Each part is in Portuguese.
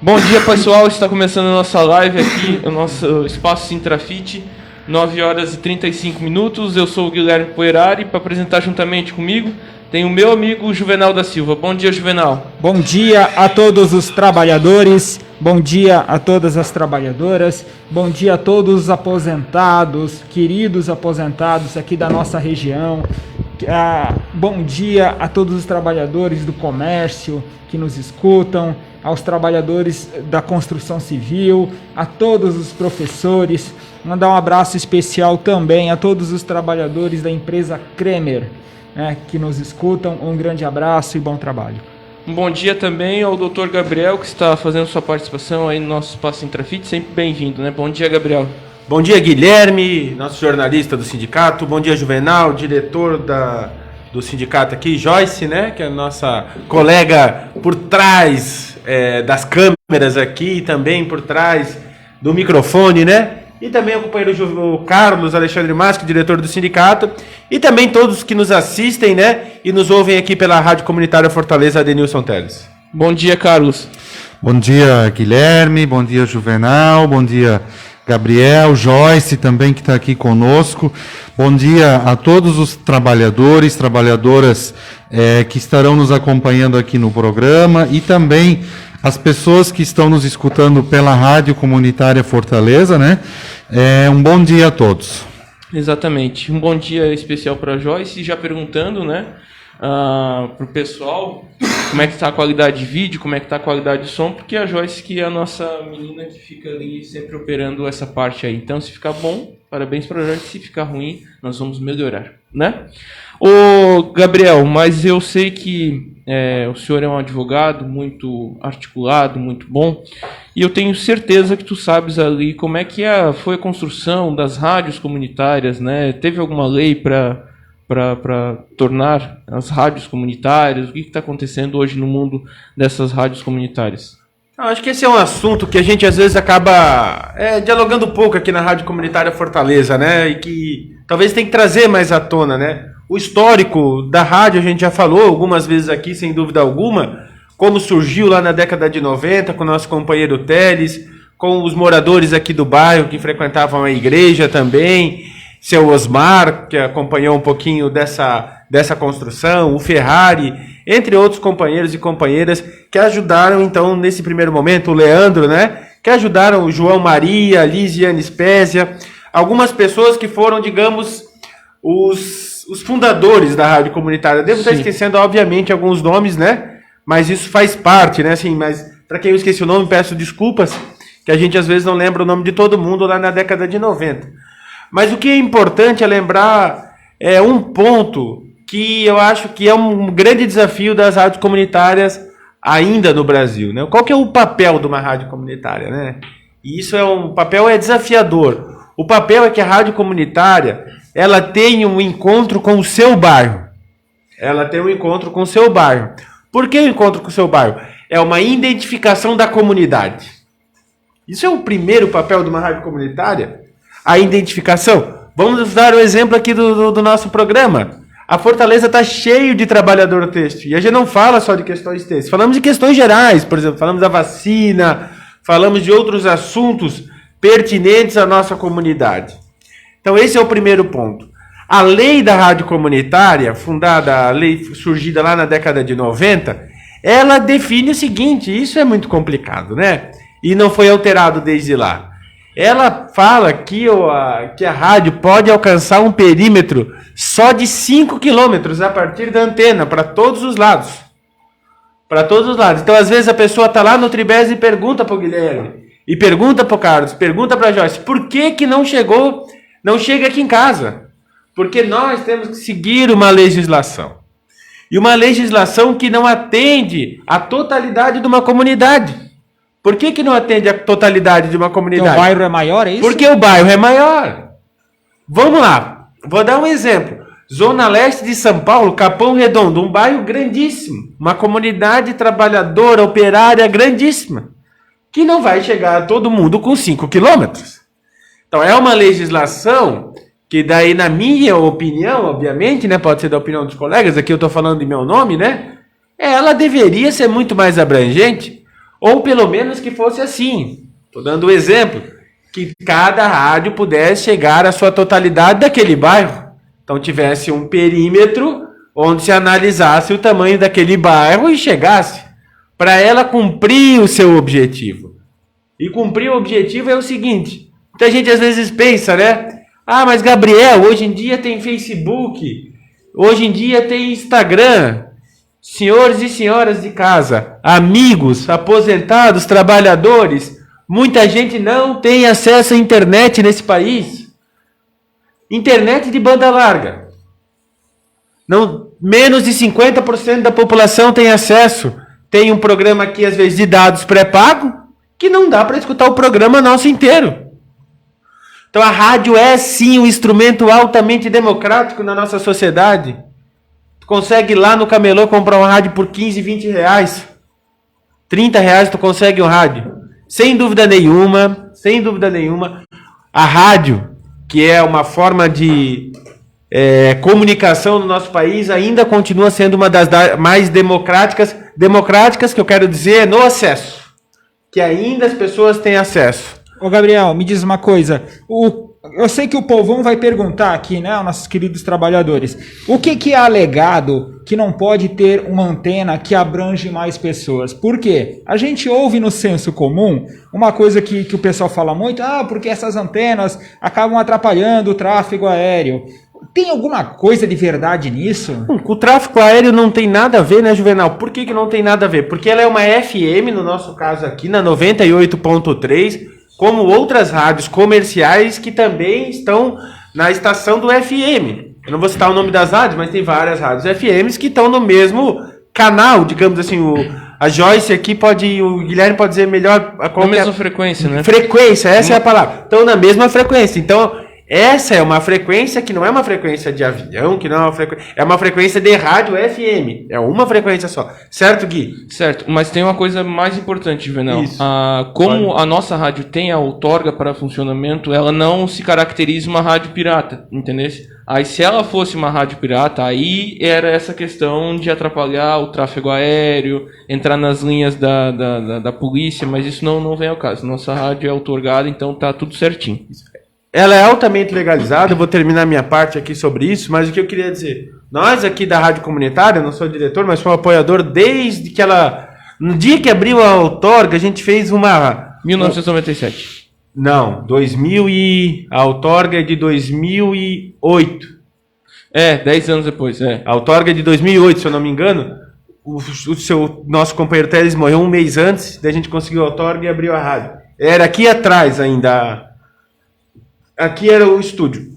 Bom dia, pessoal. Está começando a nossa live aqui, o nosso espaço Sintrafit, 9 horas e 35 minutos. Eu sou o Guilherme Poerari. Para apresentar juntamente comigo, tem o meu amigo Juvenal da Silva. Bom dia, Juvenal. Bom dia a todos os trabalhadores, bom dia a todas as trabalhadoras, bom dia a todos os aposentados, queridos aposentados aqui da nossa região. Bom dia a todos os trabalhadores do comércio que nos escutam, aos trabalhadores da construção civil, a todos os professores. Mandar um abraço especial também a todos os trabalhadores da empresa Kremer, que nos escutam. Um grande abraço e bom trabalho. Um bom dia também ao Dr. Gabriel, que está fazendo sua participação aí no nosso espaço Sintrafit. Sempre bem-vindo, né? Bom dia, Gabriel. Bom dia, Guilherme, nosso jornalista do sindicato. Bom dia, Juvenal, diretor do sindicato aqui. Joyce, né, que é a nossa colega por trás das câmeras aqui, também por trás do microfone, né? E também o companheiro Carlos Alexandre Masco, diretor do sindicato. E também todos que nos assistem, né, e nos ouvem aqui pela Rádio Comunitária Fortaleza Adenilson Teles. Bom dia, Carlos. Bom dia, Guilherme. Bom dia, Juvenal. Bom dia, Gabriel, Joyce também que está aqui conosco. Bom dia a todos os trabalhadores, trabalhadoras que estarão nos acompanhando aqui no programa e também as pessoas que estão nos escutando pela Rádio Comunitária Fortaleza, né? Um bom dia a todos. Exatamente. Um bom dia especial para a Joyce. Já perguntando, né, para o pessoal como é que está a qualidade de vídeo, como é que está a qualidade de som, porque a Joyce que é a nossa menina que fica ali sempre operando essa parte aí. Então, se ficar bom, parabéns para a Joyce. Se ficar ruim, nós vamos melhorar, né? Ô, Gabriel, mas eu sei que o senhor é um advogado muito articulado, muito bom, e eu tenho certeza que tu sabes ali como é que foi a construção das rádios comunitárias, né? Teve alguma lei para tornar as rádios comunitárias? O que está acontecendo hoje no mundo dessas rádios comunitárias? Acho que esse é um assunto que a gente às vezes acaba dialogando um pouco aqui na Rádio Comunitária Fortaleza, né? E que talvez tem que trazer mais à tona, né? O histórico da rádio a gente já falou algumas vezes aqui, sem dúvida alguma, como surgiu lá na década de 90 com o nosso companheiro Teles, com os moradores aqui do bairro que frequentavam a igreja também, seu Osmar, que acompanhou um pouquinho dessa construção, o Ferrari, entre outros companheiros e companheiras que ajudaram, então, nesse primeiro momento, o Leandro, né, que ajudaram o João Maria, a Lisiane Spésia, algumas pessoas que foram, digamos, os fundadores da rádio comunitária. Devo estar esquecendo, obviamente, alguns nomes, né, mas isso faz parte, né, assim, mas para quem eu esqueci o nome, peço desculpas, que a gente às vezes não lembra o nome de todo mundo lá na década de 90. Mas o que é importante é lembrar um ponto que eu acho que é um grande desafio das rádios comunitárias ainda no Brasil, né? Qual que é o papel de uma rádio comunitária, né? E isso o papel é desafiador. O papel é que a rádio comunitária, ela tem um encontro com o seu bairro. Ela tem um encontro com o seu bairro. Por que o encontro com o seu bairro? É uma identificação da comunidade. Isso é o primeiro papel de uma rádio comunitária, a identificação. Vamos dar o exemplo aqui do nosso programa. A Fortaleza está cheio de trabalhador têxtil. E a gente não fala só de questões têxteis. Falamos de questões gerais, por exemplo, falamos da vacina, falamos de outros assuntos pertinentes à nossa comunidade. Então esse é o primeiro ponto. A lei da rádio comunitária, a lei surgida lá na década de 90, ela define o seguinte, isso é muito complicado, né? E não foi alterado desde lá. Ela fala que a rádio pode alcançar um perímetro só de 5 quilômetros a partir da antena, para todos os lados. Para todos os lados. Então, às vezes, a pessoa está lá no Tribés e pergunta para o Guilherme, e pergunta para o Carlos, pergunta para a Joyce, por que não chega aqui em casa? Porque nós temos que seguir uma legislação. E uma legislação que não atende a totalidade de uma comunidade. Por que não atende a totalidade de uma comunidade? Porque o bairro é maior, é isso? Porque o bairro é maior. Vamos lá. Vou dar um exemplo. Zona Leste de São Paulo, Capão Redondo, um bairro grandíssimo. Uma comunidade trabalhadora, operária grandíssima. Que não vai chegar a todo mundo com 5 quilômetros. Então é uma legislação que daí, na minha opinião, obviamente, né, pode ser da opinião dos colegas, aqui eu estou falando em meu nome, né? Ela deveria ser muito mais abrangente. Ou pelo menos que fosse assim. Estou dando um exemplo. Que cada rádio pudesse chegar à sua totalidade daquele bairro. Então tivesse um perímetro onde se analisasse o tamanho daquele bairro e chegasse. Para ela cumprir o seu objetivo. E cumprir o objetivo é o seguinte. Muita gente às vezes pensa, né? Ah, mas Gabriel, hoje em dia tem Facebook. Hoje em dia tem Instagram. Senhores e senhoras de casa, amigos, aposentados, trabalhadores, muita gente não tem acesso à internet nesse país. Internet de banda larga. Não, menos de 50% da população tem acesso. Tem um programa aqui, às vezes, de dados pré-pago, que não dá para escutar o programa nosso inteiro. Então a rádio é sim um instrumento altamente democrático na nossa sociedade. Tu consegue ir lá no camelô comprar um rádio por 15, 20 reais. 30 reais tu consegue um rádio. Sem dúvida nenhuma, a rádio, que é uma forma de comunicação no nosso país, ainda continua sendo uma das mais democráticas, que eu quero dizer, no acesso. Que ainda as pessoas têm acesso. Ô Gabriel, me diz uma coisa. Eu sei que o povão vai perguntar aqui, né, aos nossos queridos trabalhadores, o que é alegado que não pode ter uma antena que abrange mais pessoas? Por quê? A gente ouve no senso comum uma coisa que o pessoal fala muito, porque essas antenas acabam atrapalhando o tráfego aéreo. Tem alguma coisa de verdade nisso? O tráfego aéreo não tem nada a ver, né, Juvenal? Por que não tem nada a ver? Porque ela é uma FM, no nosso caso aqui, na 98.3, como outras rádios comerciais que também estão na estação do FM. Eu não vou citar o nome das rádios, mas tem várias rádios FMs que estão no mesmo canal, digamos assim. A Joyce aqui o Guilherme pode dizer melhor... Na mesma frequência, né? Frequência, essa é a palavra. Estão na mesma frequência. Então, essa é uma frequência que não é uma frequência de avião, que não é uma frequência... É uma frequência de rádio FM. É uma frequência só. Certo, Gui? Certo, mas tem uma coisa mais importante, Juvenal. Como a nossa rádio tem a outorga para funcionamento, ela não se caracteriza uma rádio pirata, entendeu? Aí se ela fosse uma rádio pirata, aí era essa questão de atrapalhar o tráfego aéreo, entrar nas linhas da polícia, mas isso não vem ao caso. Nossa rádio é outorgada, então tá tudo certinho. Ela é altamente legalizada, eu vou terminar minha parte aqui sobre isso, mas o que eu queria dizer, nós aqui da Rádio Comunitária, não sou diretor, mas sou apoiador desde que ela, no dia que abriu a outorga, a gente fez uma... 1997. Não, a outorga é de 2008. 10 anos depois, A outorga é de 2008, se eu não me engano, nosso companheiro Teles morreu um mês antes, daí a gente conseguiu a outorga e abriu a rádio. Era aqui atrás ainda... Aqui era o estúdio.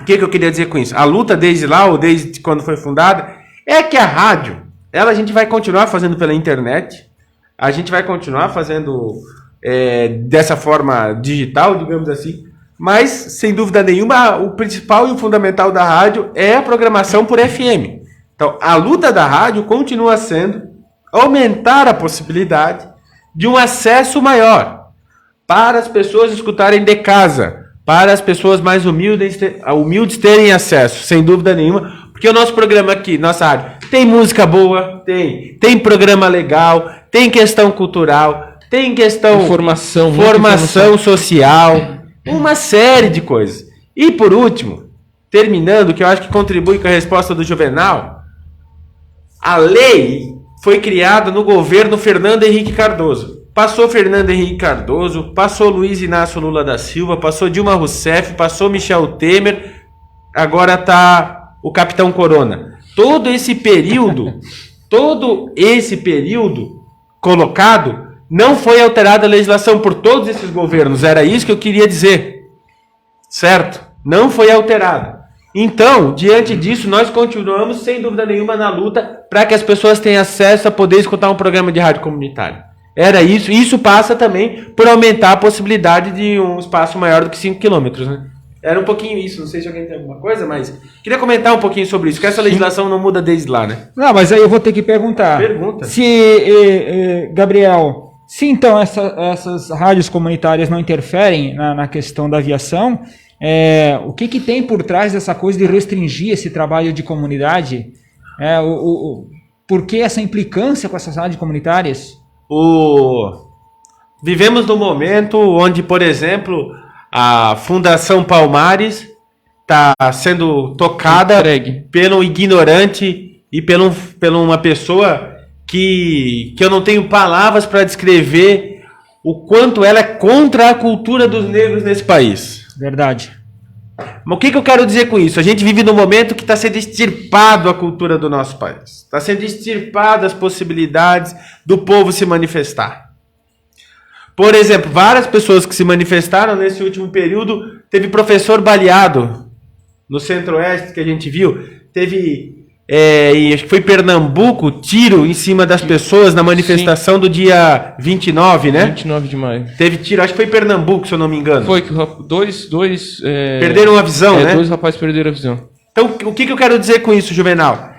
O que eu queria dizer com isso? A luta desde lá, ou desde quando foi fundada, é que a rádio, a gente vai continuar fazendo pela internet, a gente vai continuar fazendo dessa forma digital, digamos assim, mas, sem dúvida nenhuma, o principal e o fundamental da rádio é a programação por FM. Então, a luta da rádio continua sendo aumentar a possibilidade de um acesso maior para as pessoas escutarem de casa, para as pessoas mais humildes terem acesso, sem dúvida nenhuma, porque o nosso programa aqui, nossa rádio, tem música boa, tem programa legal, tem questão cultural, tem questão formação social, uma série de coisas. E por último, terminando, que eu acho que contribui com a resposta do Juvenal, a lei foi criada no governo Fernando Henrique Cardoso. Passou Fernando Henrique Cardoso, passou Luiz Inácio Lula da Silva, passou Dilma Rousseff, passou Michel Temer, agora está o Capitão Corona. Todo esse período colocado, não foi alterada a legislação por todos esses governos. Era isso que eu queria dizer. Certo? Não foi alterada. Então, diante disso, nós continuamos, sem dúvida nenhuma, na luta para que as pessoas tenham acesso a poder escutar um programa de rádio comunitário. Era isso. Isso passa também por aumentar a possibilidade de um espaço maior do que 5 quilômetros, né? Era um pouquinho isso. Não sei se alguém tem alguma coisa, mas queria comentar um pouquinho sobre isso, que essa legislação não muda desde lá, né? Não, mas aí eu vou ter que perguntar. Pergunta. Gabriel, se então essas rádios comunitárias não interferem na questão da aviação, o que tem por trás dessa coisa de restringir esse trabalho de comunidade? Por que essa implicância com essas rádios comunitárias? Vivemos num momento onde, por exemplo, a Fundação Palmares está sendo tocada pelo ignorante e pela uma pessoa que eu não tenho palavras para descrever o quanto ela é contra a cultura dos negros nesse país. Verdade. Mas o que eu quero dizer com isso? A gente vive num momento que está sendo extirpado a cultura do nosso país. Está sendo extirpado as possibilidades do povo se manifestar. Por exemplo, várias pessoas que se manifestaram nesse último período, teve professor baleado no Centro-Oeste que a gente viu, teve, acho que foi Pernambuco, tiro em cima das pessoas na manifestação do dia 29, né? 29 de maio. Teve tiro, acho que foi Pernambuco, se eu não me engano. Foi que dois perderam a visão, né? Dois rapazes perderam a visão. Então, o que eu quero dizer com isso, Juvenal?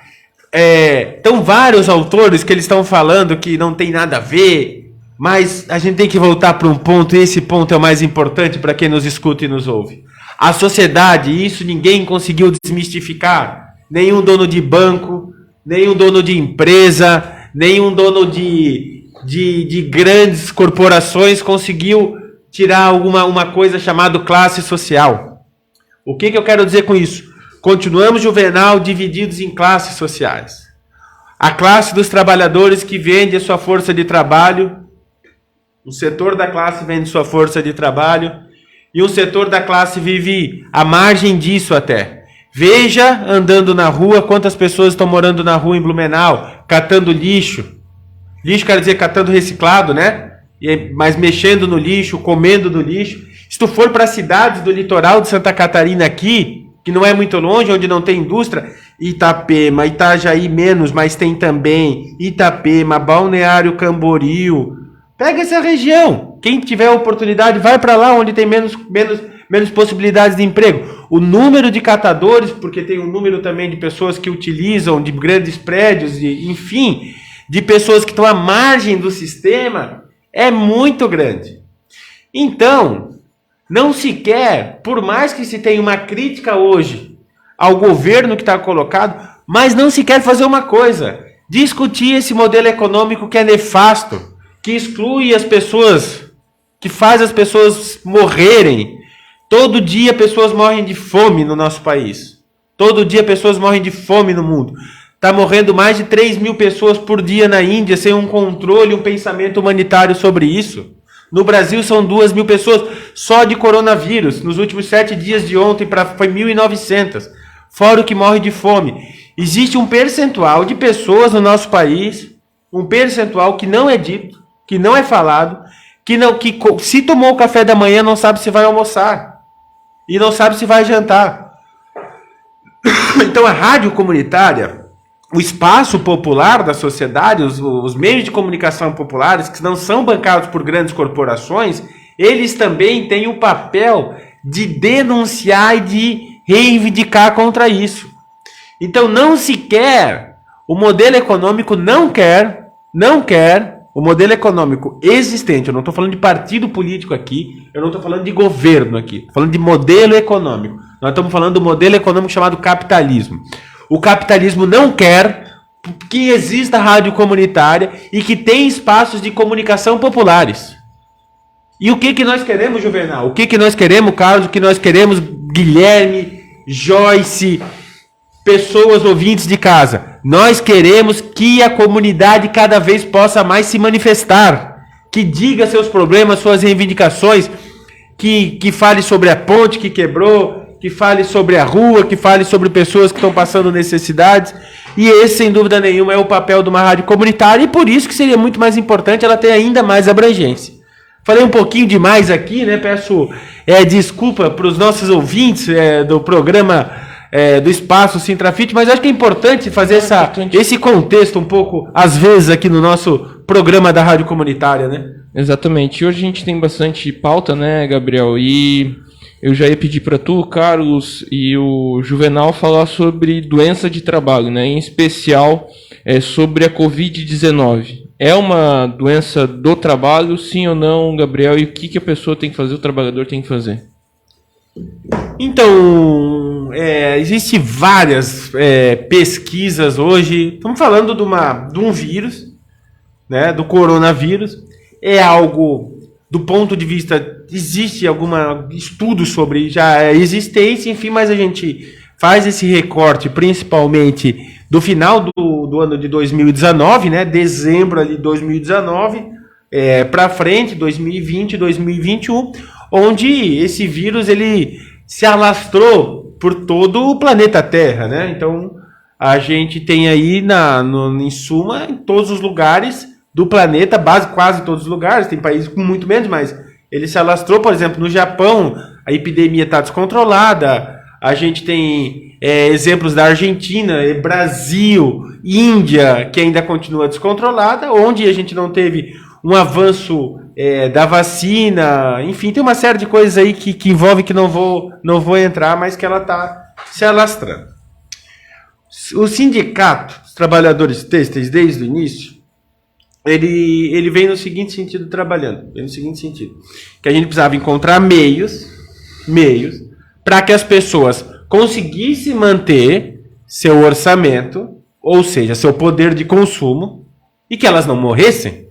Então, vários autores que eles estão falando que não tem nada a ver, mas a gente tem que voltar para um ponto, e esse ponto é o mais importante para quem nos escuta e nos ouve. A sociedade, isso ninguém conseguiu desmistificar. Nenhum dono de banco, nenhum dono de empresa, nenhum dono de grandes corporações conseguiu tirar uma coisa chamada classe social. O que eu quero dizer com isso? Continuamos, Juvenal, divididos em classes sociais. A classe dos trabalhadores que vende a sua força de trabalho, um setor da classe vende sua força de trabalho, e um setor da classe vive à margem disso até. Veja, andando na rua, quantas pessoas estão morando na rua em Blumenau, catando lixo. Lixo quer dizer catando reciclado, né? Mas mexendo no lixo, comendo do lixo. Se tu for para cidades do litoral de Santa Catarina aqui, que não é muito longe, onde não tem indústria, Itapema, Itajaí menos, mas tem também Itapema, Balneário Camboriú. Pega essa região. Quem tiver oportunidade, vai para lá onde tem menos possibilidades de emprego. O número de catadores, porque tem um número também de pessoas que utilizam de grandes prédios, enfim, de pessoas que estão à margem do sistema, é muito grande. Então, não se quer, por mais que se tenha uma crítica hoje ao governo que está colocado, mas não se quer fazer uma coisa, discutir esse modelo econômico que é nefasto, que exclui as pessoas, que faz as pessoas morrerem. Todo dia pessoas morrem de fome no nosso país. Todo dia pessoas morrem de fome no mundo. Está morrendo mais de 3 mil pessoas por dia na Índia, sem um controle, um pensamento humanitário sobre isso. No Brasil são 2 mil pessoas só de coronavírus. Nos últimos 7 dias de ontem foi 1.900. Fora o que morre de fome. Existe um percentual de pessoas no nosso país, um percentual que não é dito, que não é falado, que se tomou o café da manhã não sabe se vai almoçar e não sabe se vai jantar. Então a rádio comunitária, o espaço popular da sociedade, os meios de comunicação populares que não são bancados por grandes corporações, eles também têm o papel de denunciar e de reivindicar contra isso. Então não se quer, o modelo econômico não quer o modelo econômico existente. Eu não estou falando de partido político aqui, eu não estou falando de governo aqui, estou falando de modelo econômico. Nós estamos falando do modelo econômico chamado capitalismo. O capitalismo não quer que exista rádio comunitária e que tenha espaços de comunicação populares. E o que nós queremos, Juvenal? O que nós queremos, Carlos? O que nós queremos, Guilherme, Joyce, pessoas ouvintes de casa? Nós queremos que a comunidade cada vez possa mais se manifestar, que diga seus problemas, suas reivindicações, que fale sobre a ponte que quebrou, que fale sobre a rua, que fale sobre pessoas que estão passando necessidades. E esse, sem dúvida nenhuma, é o papel de uma rádio comunitária, e por isso que seria muito mais importante ela ter ainda mais abrangência. Falei um pouquinho demais aqui, né? Peço desculpa para os nossos ouvintes do programa do Espaço Sintrafit, mas acho que é importante fazer esse contexto um pouco, às vezes, aqui no nosso programa da rádio comunitária, né? Exatamente. Hoje a gente tem bastante pauta, né, Gabriel? E eu já ia pedir para tu, Carlos e o Juvenal falar sobre doença de trabalho, né? Em especial sobre a Covid-19. É uma doença do trabalho, sim ou não, Gabriel? E o que a pessoa tem que fazer, o trabalhador tem que fazer? Então, existem várias pesquisas hoje. Estamos falando de um vírus né, do coronavírus. É algo, do ponto de vista, existe algum estudo sobre já a existência, enfim, mas a gente faz esse recorte principalmente do final do ano de 2019, né, dezembro ali de 2019, para frente, 2020, 2021, onde esse vírus ele se alastrou por todo o planeta Terra, né? Então a gente tem aí em suma em todos os lugares do planeta, quase todos os lugares, tem países com muito menos, mas ele se alastrou, por exemplo, no Japão, a epidemia está descontrolada, a gente tem exemplos da Argentina, Brasil, Índia, que ainda continua descontrolada, onde a gente não teve um avanço da vacina, enfim, tem uma série de coisas aí que envolve que não vou entrar, mas que ela está se alastrando. O sindicato dos trabalhadores têxteis, desde o início, ele vem no seguinte sentido trabalhando, que a gente precisava encontrar meios para que as pessoas conseguissem manter seu orçamento, ou seja, seu poder de consumo, e que elas não morressem.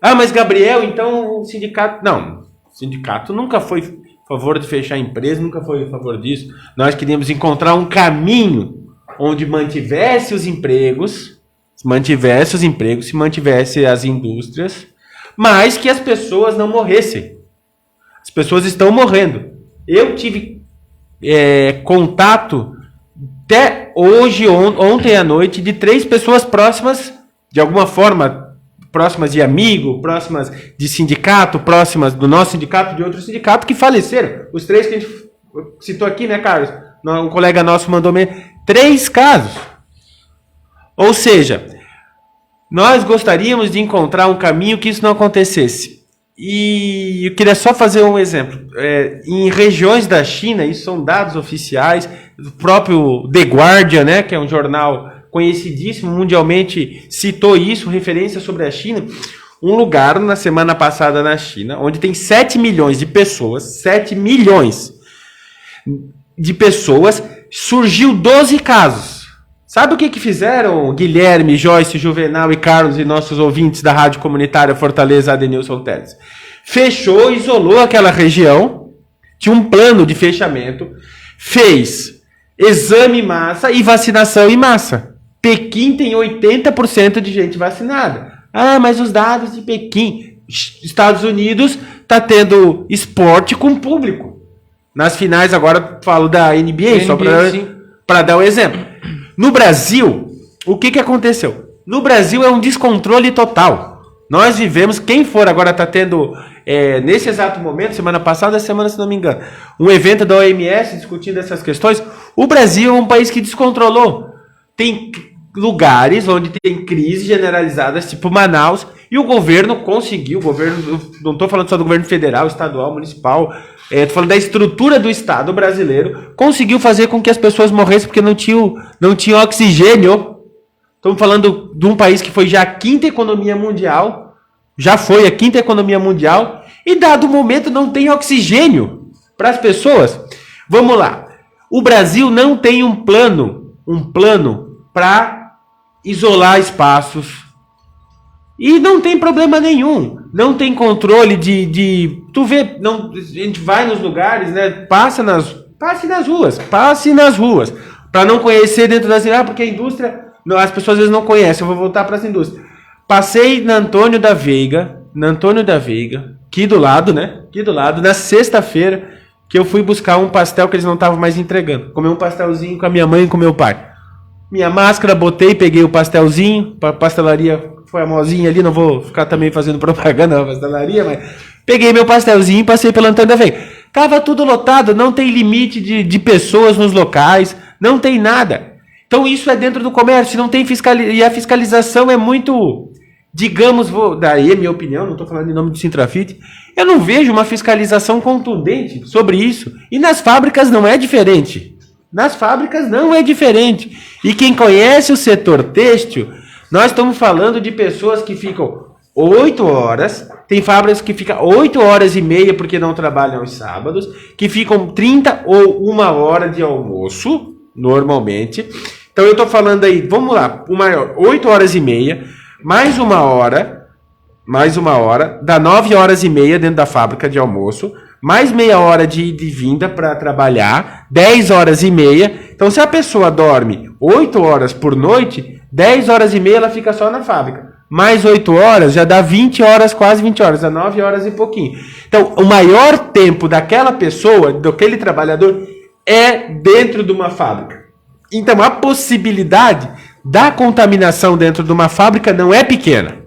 Ah, mas Gabriel, então o sindicato... Não, o sindicato nunca foi a favor de fechar a empresa, nunca foi a favor disso. Nós queríamos encontrar um caminho onde mantivesse os empregos, se mantivesse as indústrias, mas que as pessoas não morressem. As pessoas estão morrendo. Eu tive contato até hoje, ontem à noite, de 3 pessoas próximas, de alguma forma, próximas de amigo, próximas de sindicato, próximas do nosso sindicato, de outro sindicato, que faleceram. Os 3 que a gente citou aqui, né, Carlos? Um colega nosso mandou 3 casos. Ou seja, nós gostaríamos de encontrar um caminho que isso não acontecesse. E eu queria só fazer um exemplo. Em regiões da China, isso são dados oficiais, do próprio The Guardian, né, que é um jornal conhecidíssimo mundialmente, citou isso, referência sobre a China. Um lugar na semana passada na China, onde tem 7 milhões de pessoas, 7 milhões de pessoas, surgiu 12 casos. Sabe o que fizeram Guilherme, Joyce, Juvenal e Carlos e nossos ouvintes da Rádio Comunitária Fortaleza Adenilson Teles? Fechou, isolou aquela região, tinha um plano de fechamento, fez exame em massa e vacinação em massa. Pequim tem 80% de gente vacinada. Ah, mas os dados de Pequim, Estados Unidos está tendo esporte com público. Nas finais, agora falo da NBA, só para dar um exemplo. No Brasil, o que aconteceu? No Brasil é um descontrole total. Nós vivemos, quem for agora está tendo, nesse exato momento, semana passada, semana se não me engano, um evento da OMS discutindo essas questões. O Brasil é um país que descontrolou. Tem lugares onde tem crises generalizadas, tipo Manaus, e o governo conseguiu, não estou falando só do governo federal, estadual, municipal, estou falando da estrutura do Estado brasileiro, conseguiu fazer com que as pessoas morressem porque não tinham oxigênio. Estamos falando de um país que foi já a 5ª economia mundial, e dado o momento não tem oxigênio para as pessoas. Vamos lá. O Brasil não tem um plano para isolar espaços. E não tem problema nenhum. Não tem controle tu vê, não, a gente vai nos lugares, né? Passe nas ruas. Para não conhecer dentro das... porque a indústria... Não, as pessoas às vezes não conhecem, eu vou voltar para essa indústria. Passei na Antônio da Veiga, aqui do lado, na sexta-feira, que eu fui buscar um pastel que eles não estavam mais entregando. Comi um pastelzinho com a minha mãe e com meu pai. Minha máscara, botei, peguei o pastelzinho, pastelaria famosinha ali, não vou ficar também fazendo propaganda na pastelaria, mas peguei meu pastelzinho e passei pela Antônio da Veiga. Tava tudo lotado, não tem limite de pessoas nos locais, não tem nada. Então isso é dentro do comércio, não tem e a fiscalização é muito, digamos, daí é minha opinião, não estou falando em nome do Sintrafit, eu não vejo uma fiscalização contundente sobre isso. E nas fábricas não é diferente. E quem conhece o setor têxtil, nós estamos falando de pessoas que ficam 8 horas, tem fábricas que ficam 8 horas e meia porque não trabalham aos sábados, que ficam 30 ou 1 hora de almoço, normalmente. Então eu estou falando aí, vamos lá, o maior, 8 horas e meia, mais uma hora, dá 9h30 dentro da fábrica de almoço, mais meia hora de ida e vinda para trabalhar, 10h30. Então, se a pessoa dorme 8 horas por noite, 10h30 ela fica só na fábrica. Mais 8 horas já dá 20 horas, quase 20 horas, dá 9 horas e pouquinho. Então, o maior tempo daquela pessoa, daquele trabalhador, é dentro de uma fábrica. Então, a possibilidade da contaminação dentro de uma fábrica não é pequena,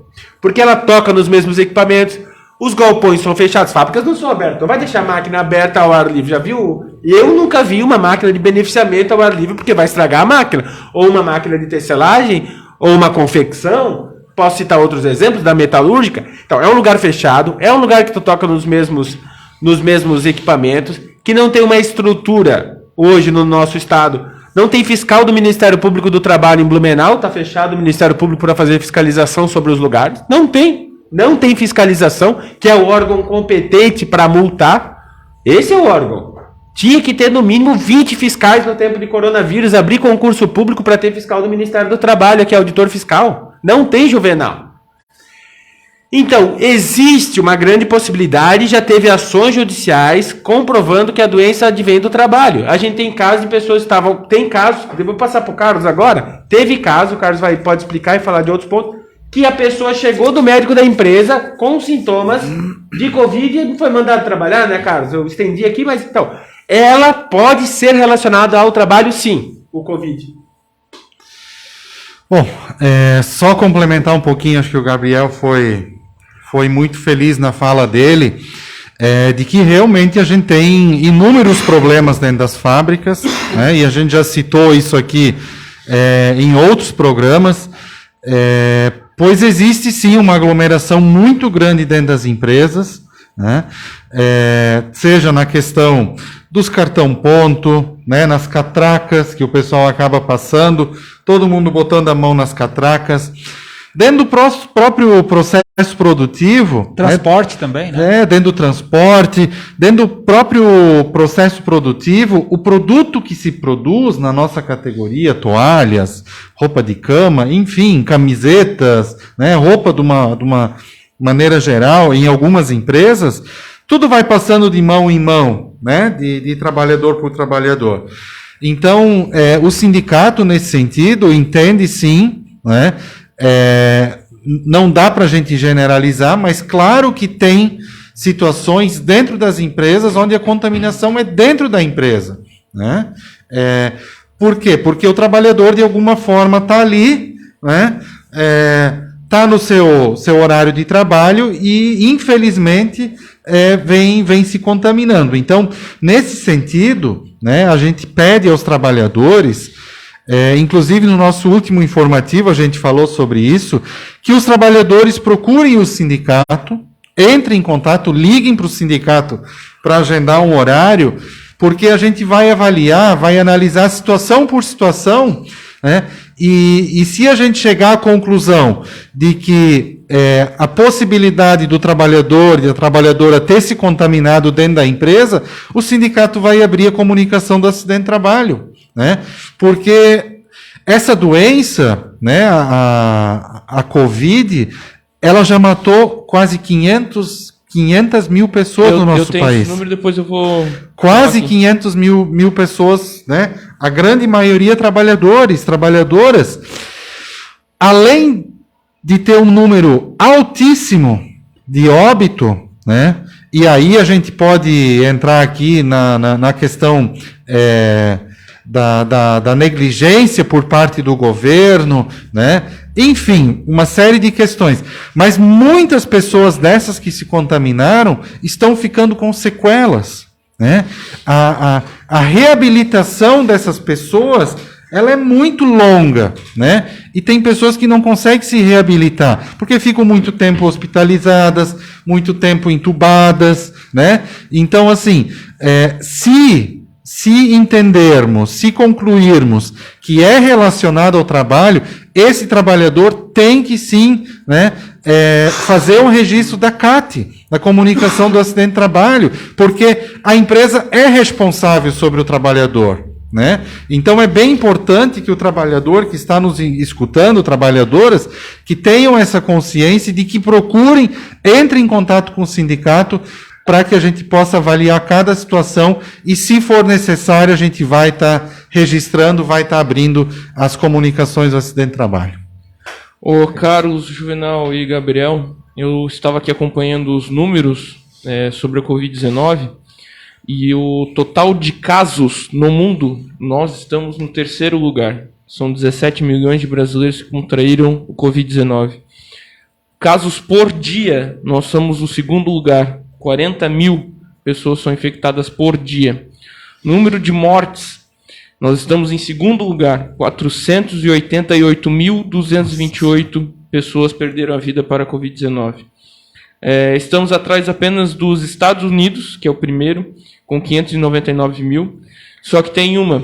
porque ela toca nos mesmos equipamentos, os galpões são fechados, as fábricas não são abertas, não vai deixar a máquina aberta ao ar livre, já viu? Eu nunca vi uma máquina de beneficiamento ao ar livre, porque vai estragar a máquina, ou uma máquina de tecelagem, ou uma confecção. Posso citar outros exemplos da metalúrgica. Então, é um lugar fechado, é um lugar que tu toca nos mesmos equipamentos, que não tem uma estrutura hoje no nosso estado. Não tem fiscal do Ministério Público do Trabalho em Blumenau, está fechado o Ministério Público para fazer fiscalização sobre os lugares. Não tem fiscalização, que é o órgão competente para multar. Esse é o órgão. Tinha que ter no mínimo 20 fiscais no tempo de coronavírus, abrir concurso público para ter fiscal do Ministério do Trabalho, que é auditor fiscal. Não tem, Juvenal. Então, existe uma grande possibilidade, já teve ações judiciais comprovando que a doença advém do trabalho. A gente tem casos de pessoas que estavam... Tem casos, eu vou passar para o Carlos agora. Teve caso, o Carlos pode explicar e falar de outros pontos, que a pessoa chegou do médico da empresa com sintomas de Covid e foi mandada trabalhar, né, Carlos? Eu estendi aqui, mas então... Ela pode ser relacionada ao trabalho, sim, o Covid. Bom, só complementar um pouquinho, acho que o Gabriel foi muito feliz na fala dele, de que realmente a gente tem inúmeros problemas dentro das fábricas, né, e a gente já citou isso aqui em outros programas, pois existe sim uma aglomeração muito grande dentro das empresas, né, seja na questão dos cartão ponto, né, nas catracas que o pessoal acaba passando, todo mundo botando a mão nas catracas. Dentro do próprio processo produtivo... Transporte também, né? Dentro do transporte, dentro do próprio processo produtivo, o produto que se produz na nossa categoria, toalhas, roupa de cama, enfim, camisetas, né, roupa de uma maneira geral, em algumas empresas, tudo vai passando de mão em mão, né, de trabalhador por trabalhador. Então, o sindicato, nesse sentido, entende sim, né, não dá para a gente generalizar, mas claro que tem situações dentro das empresas onde a contaminação é dentro da empresa, né? Por quê? Porque o trabalhador, de alguma forma, está ali, né, está no seu horário de trabalho e, infelizmente, vem se contaminando. Então, nesse sentido, né, a gente pede aos trabalhadores, inclusive no nosso último informativo a gente falou sobre isso, que os trabalhadores procurem o sindicato, entrem em contato, liguem para o sindicato para agendar um horário, porque a gente vai avaliar, vai analisar situação por situação, né? E se a gente chegar à conclusão de que a possibilidade do trabalhador e da trabalhadora ter se contaminado dentro da empresa, o sindicato vai abrir a comunicação do acidente de trabalho, né? Porque essa doença, né, a Covid, ela já matou quase 500 mil pessoas no nosso país. Eu tenho esse número, depois eu vou... Quase 500 mil pessoas, né? A grande maioria trabalhadores, trabalhadoras. Além de ter um número altíssimo de óbito, né? E aí a gente pode entrar aqui na questão da negligência por parte do governo, né? Enfim, uma série de questões. Mas muitas pessoas dessas que se contaminaram estão ficando com sequelas, né? A reabilitação dessas pessoas, ela é muito longa, né? E tem pessoas que não conseguem se reabilitar, porque ficam muito tempo hospitalizadas, muito tempo entubadas, né? Então, assim, se entendermos, se concluirmos que é relacionado ao trabalho, esse trabalhador tem que sim, né, fazer um registro da CAT, da comunicação do acidente de trabalho, porque a empresa é responsável sobre o trabalhador, né? Então é bem importante que o trabalhador que está nos escutando, trabalhadoras, que tenham essa consciência de que procurem, entrem em contato com o sindicato para que a gente possa avaliar cada situação e, se for necessário, a gente vai estar registrando, vai estar abrindo as comunicações do acidente de trabalho. Ô Carlos, Juvenal e Gabriel, eu estava aqui acompanhando os números sobre a Covid-19 e o total de casos no mundo, nós estamos no 3º lugar. São 17 milhões de brasileiros que contraíram o Covid-19. Casos por dia, nós somos o 2º lugar. 40 mil pessoas são infectadas por dia. Número de mortes, nós estamos em 2º lugar. 488.228 pessoas perderam a vida para a Covid-19. Estamos atrás apenas dos Estados Unidos, que é o primeiro, com 599 mil. Só que tem uma.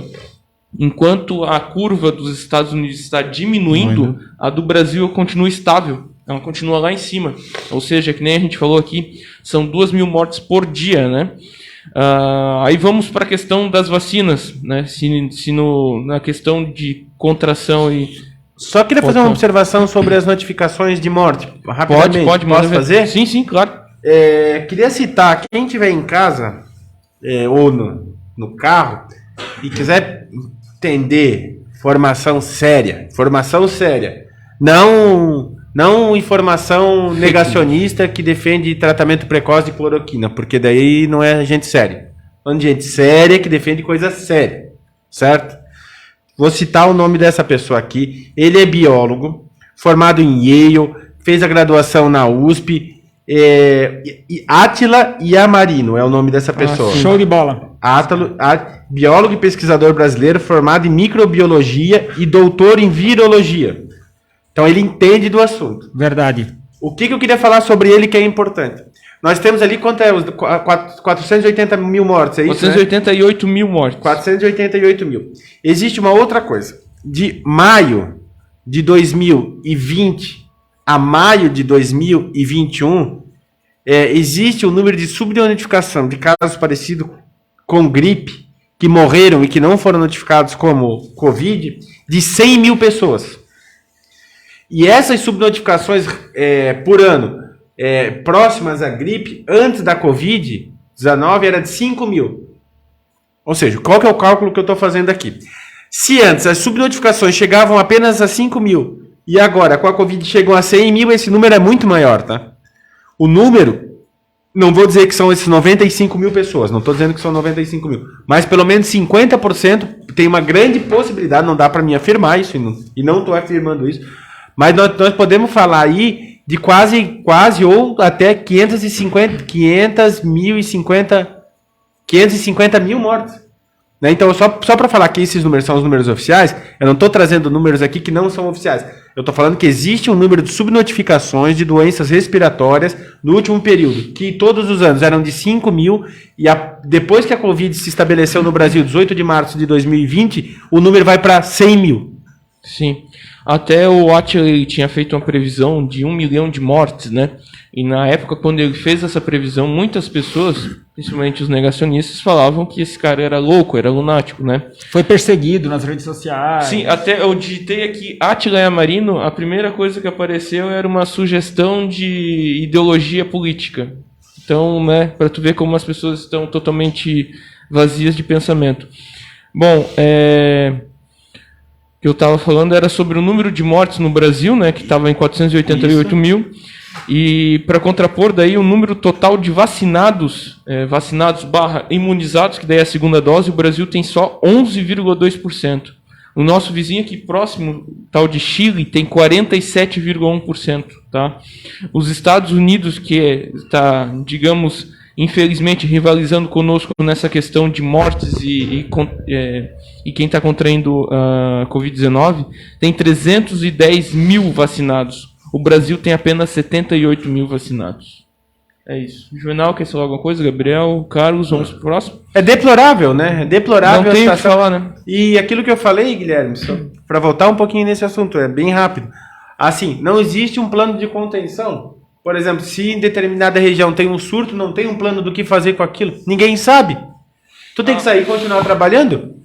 Enquanto a curva dos Estados Unidos está diminuindo, a do Brasil continua estável. Ela continua lá em cima. Ou seja, que nem a gente falou aqui, são 2.000 mortes por dia, né? Aí vamos para a questão das vacinas, né? Na questão de contração e... Só queria fazer uma observação sobre as notificações de morte. Rapidamente. Pode. Posso fazer? Sim, claro. Queria citar, quem estiver em casa ou no carro e quiser entender informação séria, não informação negacionista que defende tratamento precoce de cloroquina, porque daí não é gente séria. Falando de gente séria que defende coisa séria, certo? Vou citar o nome dessa pessoa aqui. Ele é biólogo, formado em Yale, fez a graduação na USP. Átila Yamarino é o nome dessa pessoa. Show de bola. Biólogo e pesquisador brasileiro, formado em microbiologia e doutor em virologia. Então ele entende do assunto. Verdade. O que eu queria falar sobre ele que é importante? Nós temos ali, quanto é? 480 mil mortes, é isso? 488 mil mortes. 488 mil. Existe uma outra coisa. De maio de 2020 a maio de 2021, existe um número de subnotificação de casos parecidos com gripe, que morreram e que não foram notificados como Covid, de 100 mil pessoas. E essas subnotificações por ano, próximas à gripe, antes da Covid-19, era de 5 mil. Ou seja, qual que é o cálculo que eu estou fazendo aqui? Se antes as subnotificações chegavam apenas a 5 mil, e agora com a Covid chegam a 100 mil, esse número é muito maior, tá? O número, não vou dizer que são esses 95 mil pessoas, não estou dizendo que são 95 mil, mas pelo menos 50% tem uma grande possibilidade, não dá para mim afirmar isso, e não estou afirmando isso, mas nós podemos falar aí de quase ou até 550 mil mortes. Né? Então, só para falar que esses números são os números oficiais, eu não estou trazendo números aqui que não são oficiais. Eu estou falando que existe um número de subnotificações de doenças respiratórias no último período, que todos os anos eram de 5 mil, e depois que a Covid se estabeleceu no Brasil, 18 de março de 2020, o número vai para 100 mil. Sim. Até o Átila tinha feito uma previsão de 1 milhão de mortes, né? E na época, quando ele fez essa previsão, muitas pessoas, principalmente os negacionistas, falavam que esse cara era louco, era lunático, né? Foi perseguido nas redes sociais. Sim, até eu digitei aqui Átila Yamarino, a primeira coisa que apareceu era uma sugestão de ideologia política. Então, né, para tu ver como as pessoas estão totalmente vazias de pensamento. Bom, o que eu estava falando era sobre o número de mortes no Brasil, né, que estava em 488 mil. E para contrapor daí o número total de vacinados, /imunizados, que daí é a segunda dose, o Brasil tem só 11,2%. O nosso vizinho aqui próximo, tal de Chile, tem 47,1%. Tá? Os Estados Unidos, que está, digamos, infelizmente rivalizando conosco nessa questão de mortes e quem está contraindo a Covid-19, tem 310 mil vacinados. O Brasil tem apenas 78 mil vacinados. É isso. Juvenal, quer falar alguma coisa? Gabriel, Carlos, vamos pro próximo? É deplorável, né? É deplorável. Não tem o que falar, né? E aquilo que eu falei, Guilherme, para voltar um pouquinho nesse assunto, é bem rápido. Assim, não existe um plano de contenção. Por exemplo, se em determinada região tem um surto, não tem um plano do que fazer com aquilo. Ninguém sabe. Tu tem que sair e continuar trabalhando.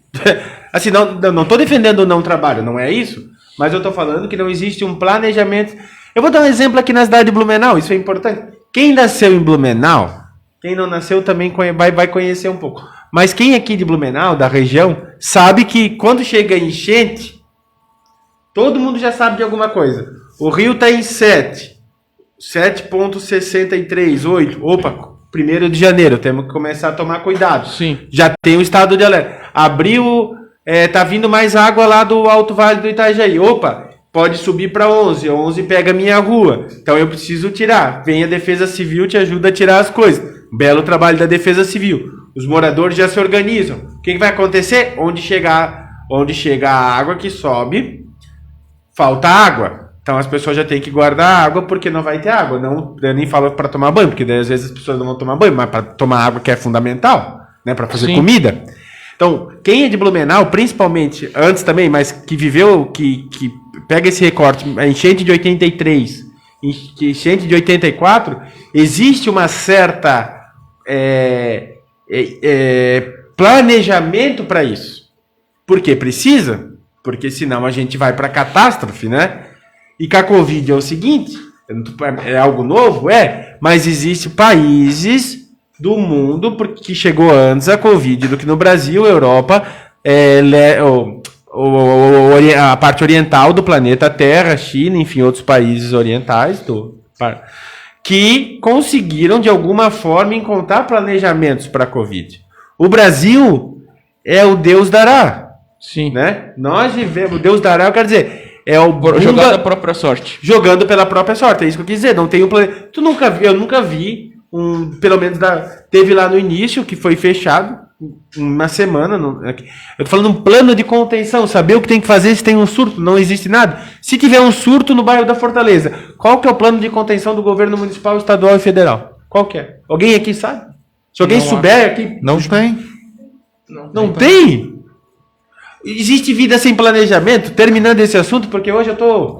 Assim, não tô defendendo o não trabalho, não é isso. Mas eu tô falando que não existe um planejamento. Eu vou dar um exemplo aqui na cidade de Blumenau, isso é importante. Quem nasceu em Blumenau, quem não nasceu também vai conhecer um pouco. Mas quem aqui de Blumenau, da região, sabe que quando chega enchente, todo mundo já sabe de alguma coisa. O rio está em 7,63, 8. Opa, 1º de janeiro, temos que começar a tomar cuidado. Sim. Já tem o estado de alerta. Abril, tá vindo mais água lá do Alto Vale do Itajaí. Opa, pode subir para 11. 11 pega a minha rua. Então eu preciso tirar. Vem a Defesa Civil, te ajuda a tirar as coisas. Belo trabalho da Defesa Civil. Os moradores já se organizam. O que vai acontecer? Onde chegar a água que sobe, falta água. Então as pessoas já têm que guardar água porque não vai ter água. Não, eu nem falo para tomar banho, porque daí, às vezes as pessoas não vão tomar banho, mas para tomar água que é fundamental, né, para fazer comida. Então, quem é de Blumenau, principalmente antes também, mas que viveu, que pega esse recorte, a enchente de 83, enchente de 84, existe uma certa planejamento para isso. Por quê? Precisa? Porque senão a gente vai para catástrofe, né? E com a Covid é o seguinte, é algo novo? Mas existem países do mundo, porque chegou antes a Covid do que no Brasil, Europa, a parte oriental do planeta Terra, China, enfim, outros países orientais, que conseguiram, de alguma forma, encontrar planejamentos para a Covid. O Brasil é o Deus dará. Sim. Né? Nós vivemos, o Deus dará, eu quero dizer... Jogando pela própria sorte. Jogando pela própria sorte, é isso que eu quis dizer. Não tem um planejamento. Eu nunca vi pelo menos teve lá no início, que foi fechado, uma semana. Eu tô falando um plano de contenção, saber o que tem que fazer se tem um surto, não existe nada. Se tiver um surto no bairro da Fortaleza, qual que é o plano de contenção do governo municipal, estadual e federal? Qual que é? Alguém aqui sabe? Se alguém souber aqui... Não tem. Não tem? Existe vida sem planejamento? Terminando esse assunto, porque hoje eu tô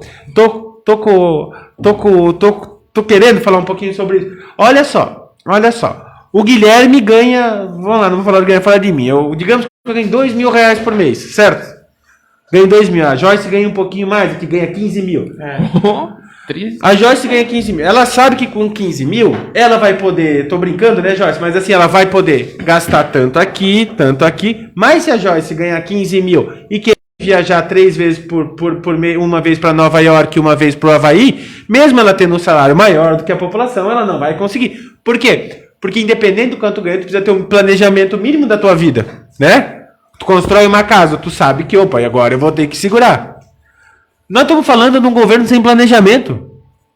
querendo falar um pouquinho sobre isso. Olha só. O Guilherme ganha... Vamos lá, não vou falar do Guilherme, vou falar de mim. Digamos que eu ganho R$2.000 por mês, certo? Ganho 2 mil. A Joyce ganha um pouquinho mais, que ganha 15 mil. A Joyce ganha 15 mil. Ela sabe que com 15 mil, ela vai poder... Tô brincando, né, Joyce? Mas assim, ela vai poder gastar tanto aqui. Mas se a Joyce ganhar 15 mil e quer viajar 3 vezes por mês, uma vez para Nova York e uma vez para o Havaí, mesmo ela tendo um salário maior do que a população, ela não vai conseguir. Por quê? Porque independente do quanto ganha, tu precisa ter um planejamento mínimo da tua vida, né? Tu constrói uma casa, tu sabe que, opa, e agora eu vou ter que segurar. Nós estamos falando de um governo sem planejamento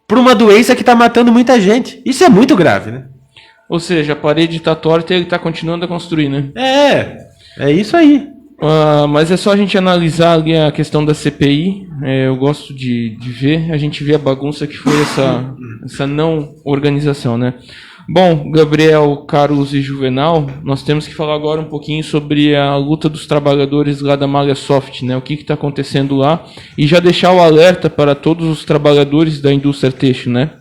por uma doença que está matando muita gente. Isso é muito grave, né? Ou seja, a parede está torta e ele está continuando a construir, né? É isso aí. Mas é só a gente analisar ali a questão da CPI. Eu gosto de ver. A gente vê a bagunça que foi essa não organização, né? Bom, Gabriel, Carlos e Juvenal, nós temos que falar agora um pouquinho sobre a luta dos trabalhadores lá da Malha Soft, né? O que está acontecendo lá e já deixar o alerta para todos os trabalhadores da indústria têxtil, né?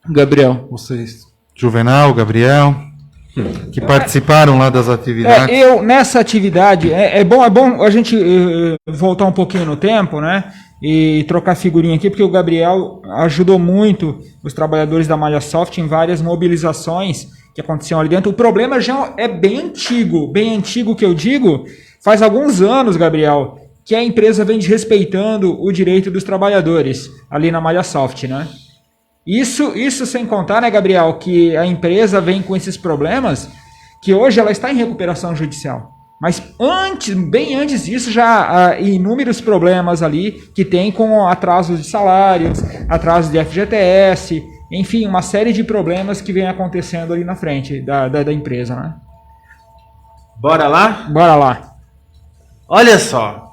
Gabriel. Vocês, Juvenal, Gabriel, que participaram lá das atividades. Nessa atividade, é bom a gente voltar um pouquinho no tempo, né? E trocar figurinha aqui, porque o Gabriel ajudou muito os trabalhadores da Malha Soft em várias mobilizações que aconteciam ali dentro. O problema já é bem antigo que eu digo, faz alguns anos, Gabriel, que a empresa vem desrespeitando o direito dos trabalhadores ali na Malha Soft, né? Isso sem contar, né, Gabriel, que a empresa vem com esses problemas, que hoje ela está em recuperação judicial. Mas bem antes disso, já há inúmeros problemas ali que tem com atrasos de salários, atrasos de FGTS, enfim, uma série de problemas que vem acontecendo ali na frente da empresa, né? Bora lá? Bora lá. Olha só.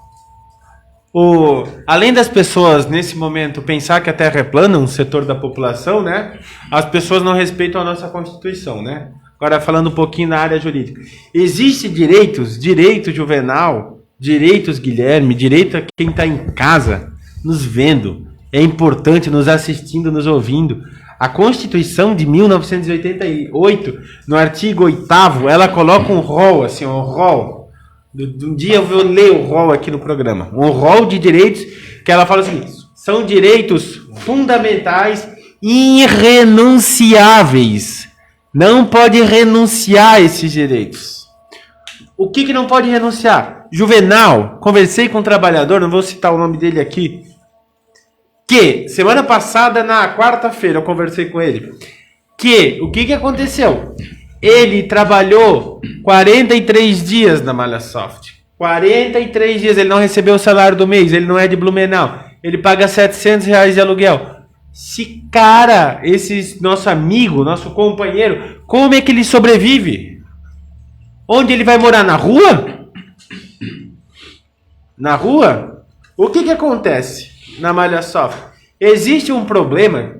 Além das pessoas, nesse momento, pensar que a Terra é plana, um setor da população, né? As pessoas não respeitam a nossa Constituição, né? Agora, falando um pouquinho na área jurídica. Existem direito Juvenal, direitos Guilherme, direito a quem está em casa, nos vendo. É importante, nos assistindo, nos ouvindo. A Constituição de 1988, no artigo 8º, ela coloca um rol, assim, um rol. Um dia eu vou ler o rol aqui no programa. Um rol de direitos que ela fala o seguinte: são direitos fundamentais irrenunciáveis. Não pode renunciar a esses direitos. O que não pode renunciar? Juvenal, conversei com um trabalhador, não vou citar o nome dele aqui, que semana passada, na quarta-feira, eu conversei com ele. O que aconteceu? Ele trabalhou 43 dias na Malhasoft. 43 dias, ele não recebeu o salário do mês, ele não é de Blumenau. Ele paga R$700 de aluguel. Esse cara, esse nosso amigo, nosso companheiro, como é que ele sobrevive? Onde ele vai morar? Na rua? Na rua? O que acontece na Malhasoft? Existe um problema,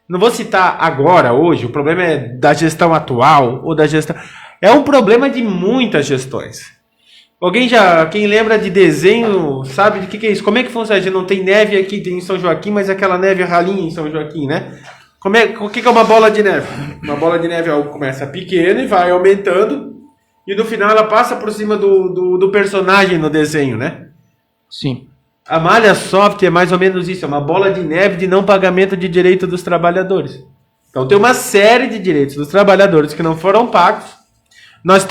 não vou citar agora, hoje, o problema é da gestão atual, ou da gestão... É um problema de muitas gestões. Quem lembra de desenho, sabe de que é isso? Como é que funciona? A gente não tem neve aqui, tem em São Joaquim, mas aquela neve ralinha em São Joaquim, né? O que é uma bola de neve? Uma bola de neve começa pequena e vai aumentando, e no final ela passa por cima do personagem no desenho, né? Sim. A Malhasoft é mais ou menos isso, é uma bola de neve de não pagamento de direito dos trabalhadores. Então tem uma série de direitos dos trabalhadores que não foram pagos. Nós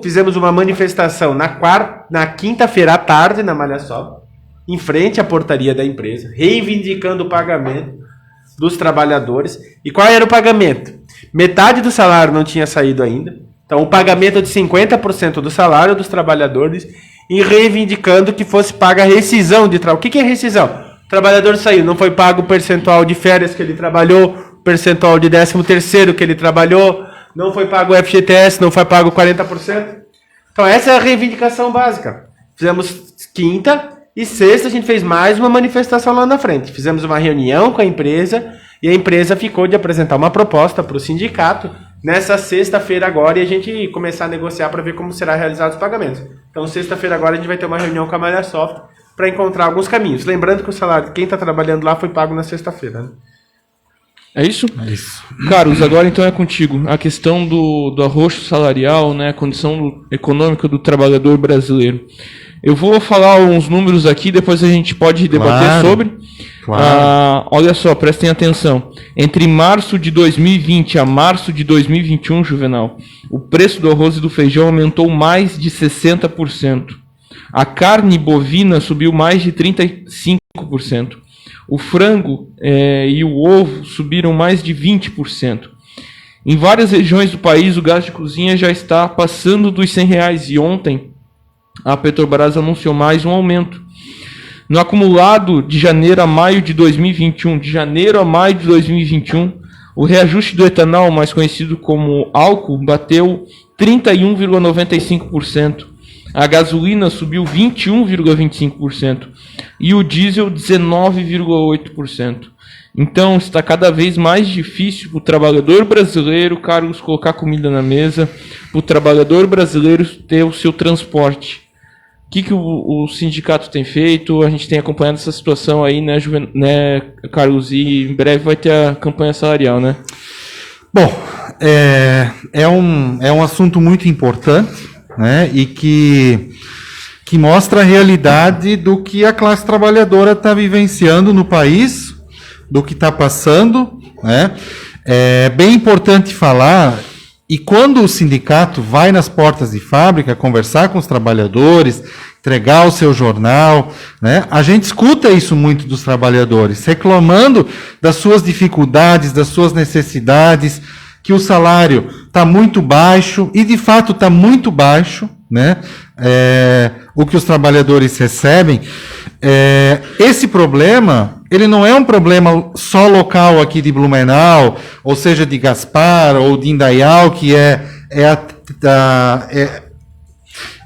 fizemos uma manifestação na quinta-feira à tarde na Malhasoft, em frente à portaria da empresa, reivindicando o pagamento dos trabalhadores. E qual era o pagamento? Metade do salário não tinha saído ainda. Então o pagamento de 50% do salário dos trabalhadores, e reivindicando que fosse paga a rescisão de trabalho. O que é rescisão? O trabalhador saiu, não foi pago o percentual de férias que ele trabalhou, percentual de 13º que ele trabalhou, não foi pago o FGTS, não foi pago 40%. Então essa é a reivindicação básica. Fizemos quinta e sexta, a gente fez mais uma manifestação lá na frente. Fizemos uma reunião com a empresa e a empresa ficou de apresentar uma proposta para o sindicato nessa sexta-feira agora, e a gente começar a negociar para ver como será realizados os pagamentos. Então, sexta-feira agora, a gente vai ter uma reunião com a Malhasoft para encontrar alguns caminhos. Lembrando que o salário de quem está trabalhando lá foi pago na sexta-feira, né? É isso? É isso. Carlos, agora então é contigo. A questão do arroxo salarial, né, a condição econômica do trabalhador brasileiro. Eu vou falar uns números aqui, depois a gente pode debater sobre. Claro. Olha só, prestem atenção. Entre março de 2020 a março de 2021, Juvenal, o preço do arroz e do feijão aumentou mais de 60%. A carne bovina subiu mais de 35%. O frango e o ovo subiram mais de 20%. Em várias regiões do país, o gás de cozinha já está passando dos R$100. E ontem, a Petrobras anunciou mais um aumento. No acumulado de janeiro a maio de 2021, o reajuste do etanol, mais conhecido como álcool, bateu 31,95%. A gasolina subiu 21,25% e o diesel 19,8%. Então está cada vez mais difícil para o trabalhador brasileiro, Carlos, colocar comida na mesa, para o trabalhador brasileiro ter o seu transporte. O que o sindicato tem feito? A gente tem acompanhado essa situação aí, né, Carlos? E em breve vai ter a campanha salarial, né? Bom, é um assunto muito importante, né, e que mostra a realidade do que a classe trabalhadora está vivenciando no país, do que está passando, né? É bem importante falar. E quando o sindicato vai nas portas de fábrica conversar com os trabalhadores, entregar o seu jornal, né, a gente escuta isso muito dos trabalhadores, reclamando das suas dificuldades, das suas necessidades, que o salário está muito baixo, e de fato está muito baixo, né, o que os trabalhadores recebem. Esse problema, ele não é um problema só local aqui de Blumenau, ou seja, de Gaspar ou de Indaial, que é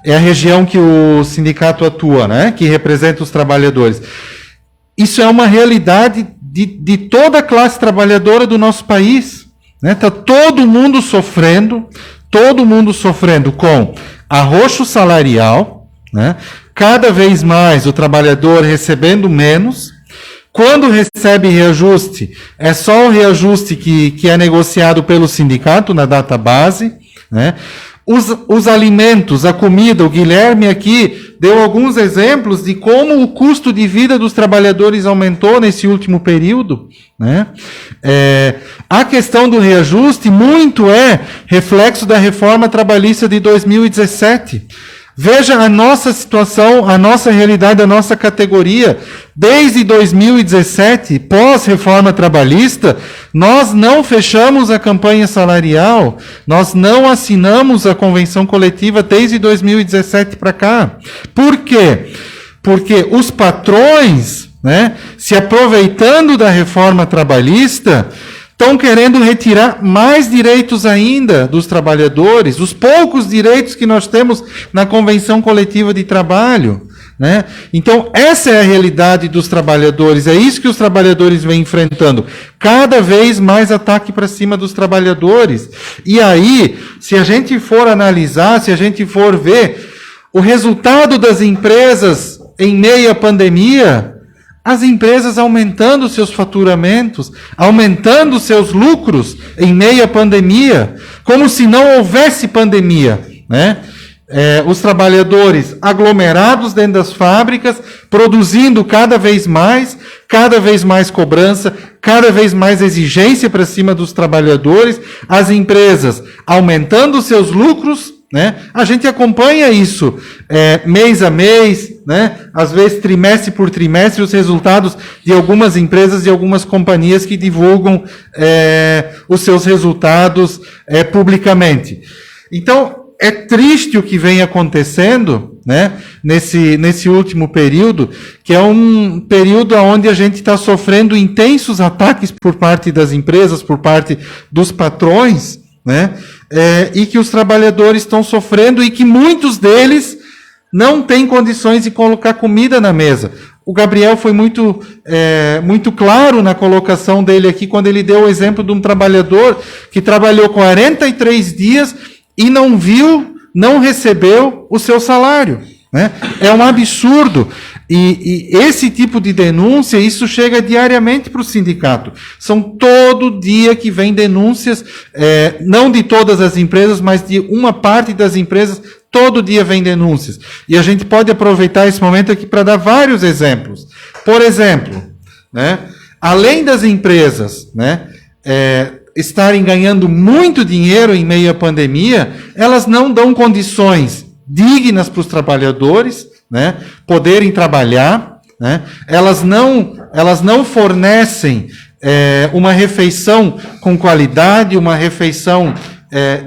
a região que o sindicato atua, né, que representa os trabalhadores. Isso é uma realidade de toda a classe trabalhadora do nosso país, né? Está todo mundo sofrendo com arroxo salarial, né? Cada vez mais o trabalhador recebendo menos. Quando recebe reajuste, é só o reajuste que é negociado pelo sindicato na data base, né? Os alimentos, a comida, o Guilherme aqui deu alguns exemplos de como o custo de vida dos trabalhadores aumentou nesse último período, né? A questão do reajuste muito é reflexo da reforma trabalhista de 2017. Veja a nossa situação, a nossa realidade, a nossa categoria. Desde 2017, pós-reforma trabalhista, nós não fechamos a campanha salarial, nós não assinamos a convenção coletiva desde 2017 para cá. Por quê? Porque os patrões, né, se aproveitando da reforma trabalhista, estão querendo retirar mais direitos ainda dos trabalhadores, os poucos direitos que nós temos na Convenção Coletiva de Trabalho, né? Então, essa é a realidade dos trabalhadores, é isso que os trabalhadores vêm enfrentando. Cada vez mais ataque para cima dos trabalhadores. E aí, se a gente for analisar, se a gente for ver o resultado das empresas em meio à pandemia, as empresas aumentando seus faturamentos, aumentando seus lucros em meio à pandemia, como se não houvesse pandemia, né? Os trabalhadores aglomerados dentro das fábricas, produzindo cada vez mais cobrança, cada vez mais exigência para cima dos trabalhadores, as empresas aumentando seus lucros, né? A gente acompanha isso mês a mês, né? Às vezes trimestre por trimestre, os resultados de algumas empresas e algumas companhias que divulgam os seus resultados publicamente. Então, é triste o que vem acontecendo, né? Nesse último período, que é um período onde a gente está sofrendo intensos ataques por parte das empresas, por parte dos patrões, né? E que os trabalhadores estão sofrendo e que muitos deles não têm condições de colocar comida na mesa. O Gabriel foi muito claro na colocação dele aqui, quando ele deu o exemplo de um trabalhador que trabalhou 43 dias e não recebeu o seu salário, né? É um absurdo. E esse tipo de denúncia, isso chega diariamente para o sindicato. São todo dia que vem denúncias, não de todas as empresas, mas de uma parte das empresas, todo dia vem denúncias. E a gente pode aproveitar esse momento aqui para dar vários exemplos. Por exemplo, né, além das empresas, né, estarem ganhando muito dinheiro em meio à pandemia, elas não dão condições dignas para os trabalhadores, né, poderem trabalhar, né? Elas não fornecem uma refeição com qualidade, uma refeição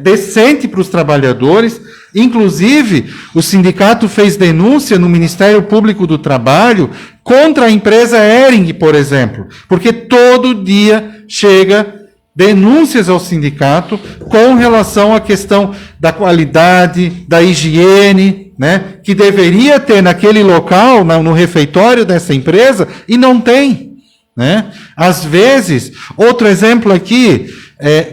decente para os trabalhadores. Inclusive, o sindicato fez denúncia no Ministério Público do Trabalho contra a empresa Hering, por exemplo, porque todo dia chega denúncias ao sindicato com relação à questão da qualidade, da higiene, né, que deveria ter naquele local, no refeitório dessa empresa, e não tem, né? Às vezes, outro exemplo aqui,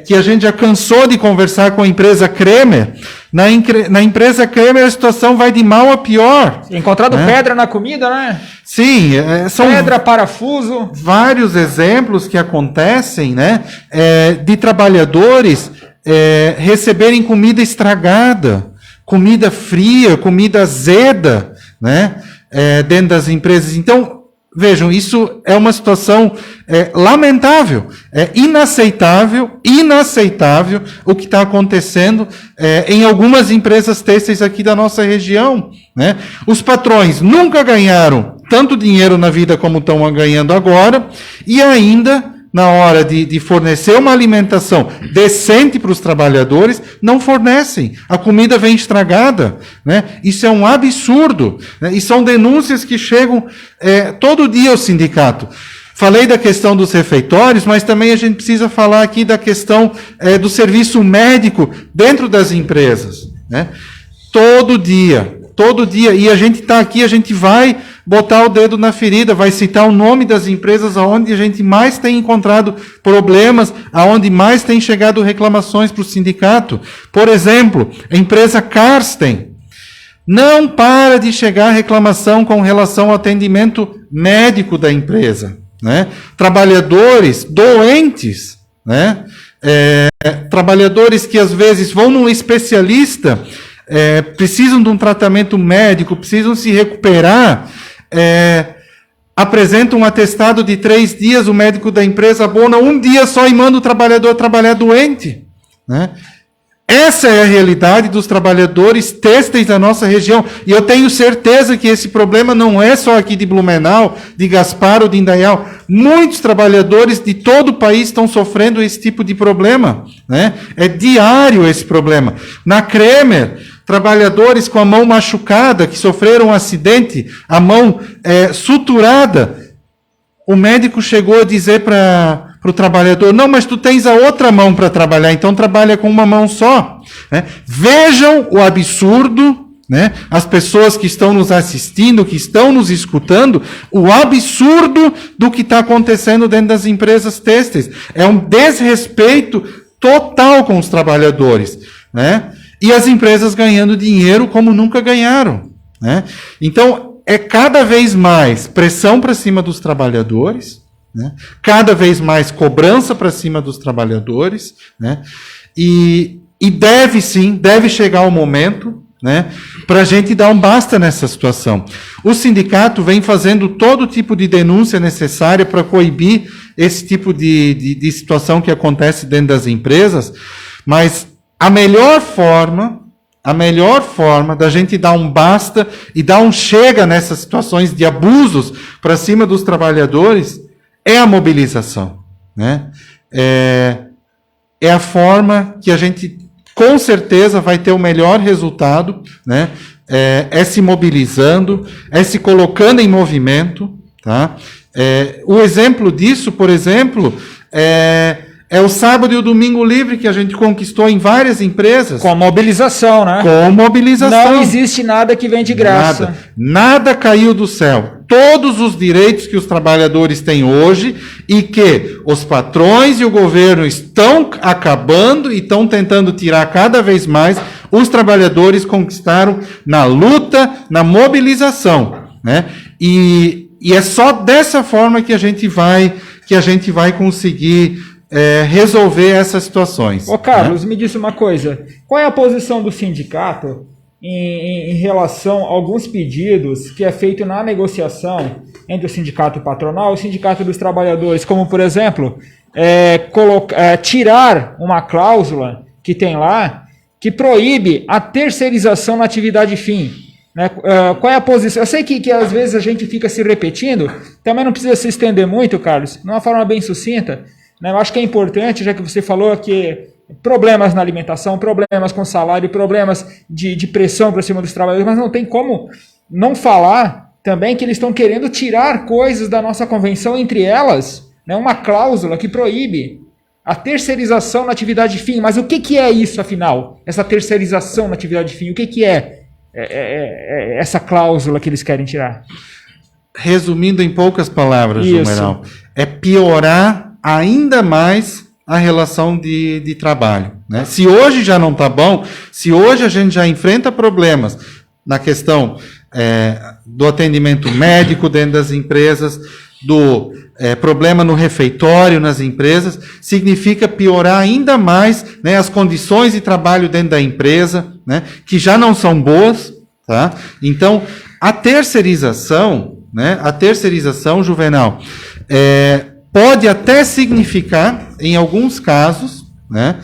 que a gente já cansou de conversar com a empresa Kremer. Na empresa Kremer a situação vai de mal a pior. Encontrado pedra na comida, né? Sim, são pedra, parafuso. Vários exemplos que acontecem, né, de trabalhadores receberem comida estragada, comida fria, comida azeda, né, dentro das empresas. Então, vejam, isso é uma situação lamentável, inaceitável o que está acontecendo em algumas empresas têxteis aqui da nossa região, né? Os patrões nunca ganharam tanto dinheiro na vida como estão ganhando agora, e ainda, na hora de fornecer uma alimentação decente para os trabalhadores, não fornecem. A comida vem estragada, né? Isso é um absurdo, né? E são denúncias que chegam todo dia ao sindicato. Falei da questão dos refeitórios, mas também a gente precisa falar aqui da questão do serviço médico dentro das empresas, né? Todo dia, e a gente está aqui, a gente vai botar o dedo na ferida, vai citar o nome das empresas aonde a gente mais tem encontrado problemas, aonde mais tem chegado reclamações para o sindicato. Por exemplo, a empresa Karsten não para de chegar reclamação com relação ao atendimento médico da empresa, né? Trabalhadores doentes, né, trabalhadores que às vezes vão num especialista, precisam de um tratamento médico, precisam se recuperar, apresentam um atestado de 3 dias, o médico da empresa abona 1 dia só e manda o trabalhador trabalhar doente, né? Essa é a realidade dos trabalhadores têxteis da nossa região. E eu tenho certeza que esse problema não é só aqui de Blumenau, de Gaspar ou de Indaial. Muitos trabalhadores de todo o país estão sofrendo esse tipo de problema, né? É diário esse problema. Na Kremer, trabalhadores com a mão machucada, que sofreram um acidente, a mão suturada, o médico chegou a dizer para o trabalhador, não, mas tu tens a outra mão para trabalhar, então trabalha com uma mão só. Né? Vejam o absurdo, né? As pessoas que estão nos assistindo, que estão nos escutando, o absurdo do que está acontecendo dentro das empresas têxteis. É um desrespeito total com os trabalhadores, né? E as empresas ganhando dinheiro como nunca ganharam, né? Então, é cada vez mais pressão para cima dos trabalhadores, né? Cada vez mais cobrança para cima dos trabalhadores, né? E deve chegar o momento, né, para a gente dar um basta nessa situação. O sindicato vem fazendo todo tipo de denúncia necessária para coibir esse tipo de situação que acontece dentro das empresas, mas a melhor forma da gente dar um basta e dar um chega nessas situações de abusos para cima dos trabalhadores é a mobilização, né? É a forma que a gente, com certeza, vai ter o melhor resultado, né? É se mobilizando, é se colocando em movimento, tá? O exemplo disso, por exemplo, é o sábado e o domingo livre que a gente conquistou em várias empresas. Com mobilização, né? Com mobilização. Não existe nada que vem de graça. Nada caiu do céu. Todos os direitos que os trabalhadores têm hoje e que os patrões e o governo estão acabando e estão tentando tirar cada vez mais, os trabalhadores conquistaram na luta, na mobilização, né? E é só dessa forma que a gente vai conseguir resolver essas situações. Ô Carlos, né? Me disse uma coisa. Qual é a posição do sindicato em relação a alguns pedidos que é feito na negociação entre o sindicato patronal e o sindicato dos trabalhadores, como, por exemplo, tirar uma cláusula que tem lá que proíbe a terceirização na atividade fim. Né? Qual é a posição? Eu sei que às vezes a gente fica se repetindo, também não precisa se estender muito, Carlos, de uma forma bem sucinta. Né? Eu acho que é importante, já que você falou que problemas na alimentação, problemas com salário, problemas de pressão para cima dos trabalhadores, mas não tem como não falar também que eles estão querendo tirar coisas da nossa convenção, entre elas, né, uma cláusula que proíbe a terceirização na atividade fim. Mas o que é isso, afinal? Essa terceirização na atividade fim, o que é essa cláusula que eles querem tirar? Resumindo em poucas palavras, Juvenal, é piorar ainda mais a relação de trabalho, né? Se hoje já não está bom, se hoje a gente já enfrenta problemas na questão do atendimento médico dentro das empresas, do problema no refeitório nas empresas, significa piorar ainda mais, né, as condições de trabalho dentro da empresa, né, que já não são boas, tá? Então, a terceirização, né, Juvenal, pode até significar, em alguns casos, né,